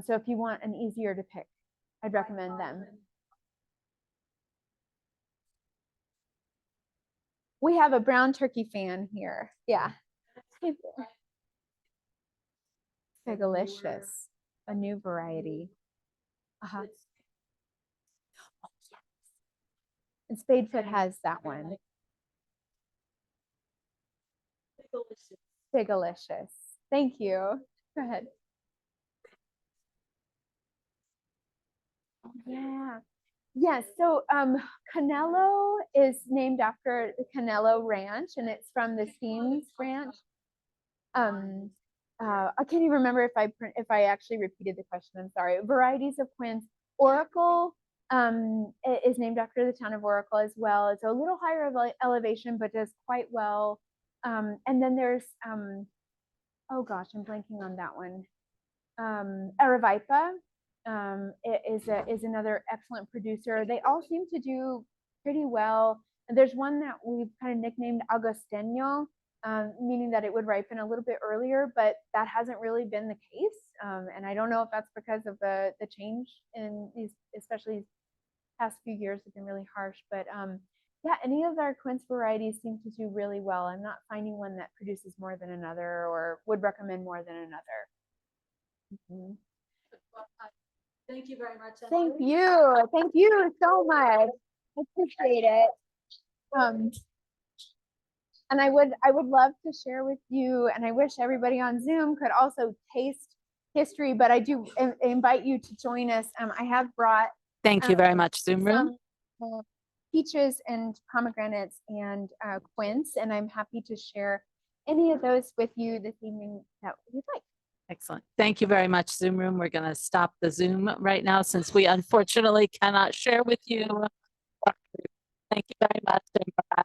[SPEAKER 2] So if you want an easier to pick, I'd recommend them. We have a brown turkey fan here. Yeah. Figalicious, a new variety. Uh-huh. Oh, yes. And Spadefoot has that one. Figalicious. Thank you. Go ahead. Yeah. Yes. So Canelo is named after the Canelo Ranch, and it's from the Steens Ranch. I can't even remember if I actually repeated the question. I'm sorry. Varieties of quince. Oracle is named after the town of Oracle as well. It's a little higher elevation, but does quite well. And then there's oh gosh, I'm blanking on that one. Aravaipa is another excellent producer. They all seem to do pretty well. And there's one that we've kind of nicknamed Agostino. meaning that it would ripen a little bit earlier, but that hasn't really been the case. And I don't know if that's because of the change in these, especially these past few years have been really harsh, but yeah, any of our quince varieties seem to do really well. I'm not finding one that produces more than another or would recommend more than another.
[SPEAKER 3] Well, thank you very much.
[SPEAKER 2] Thank
[SPEAKER 3] Emily.
[SPEAKER 2] you. Thank you so much. I appreciate it. And I would love to share with you, and I wish everybody on Zoom could also taste history, but I do invite you to join us. I have brought
[SPEAKER 5] Thank you very much, Zoom room.
[SPEAKER 2] some peaches and pomegranates and quince, and I'm happy to share any of those with you this evening that you'd like.
[SPEAKER 5] Excellent. Thank you very much, Zoom room. We're going to stop the Zoom right now since we unfortunately cannot share with you. Thank you very much. And bye.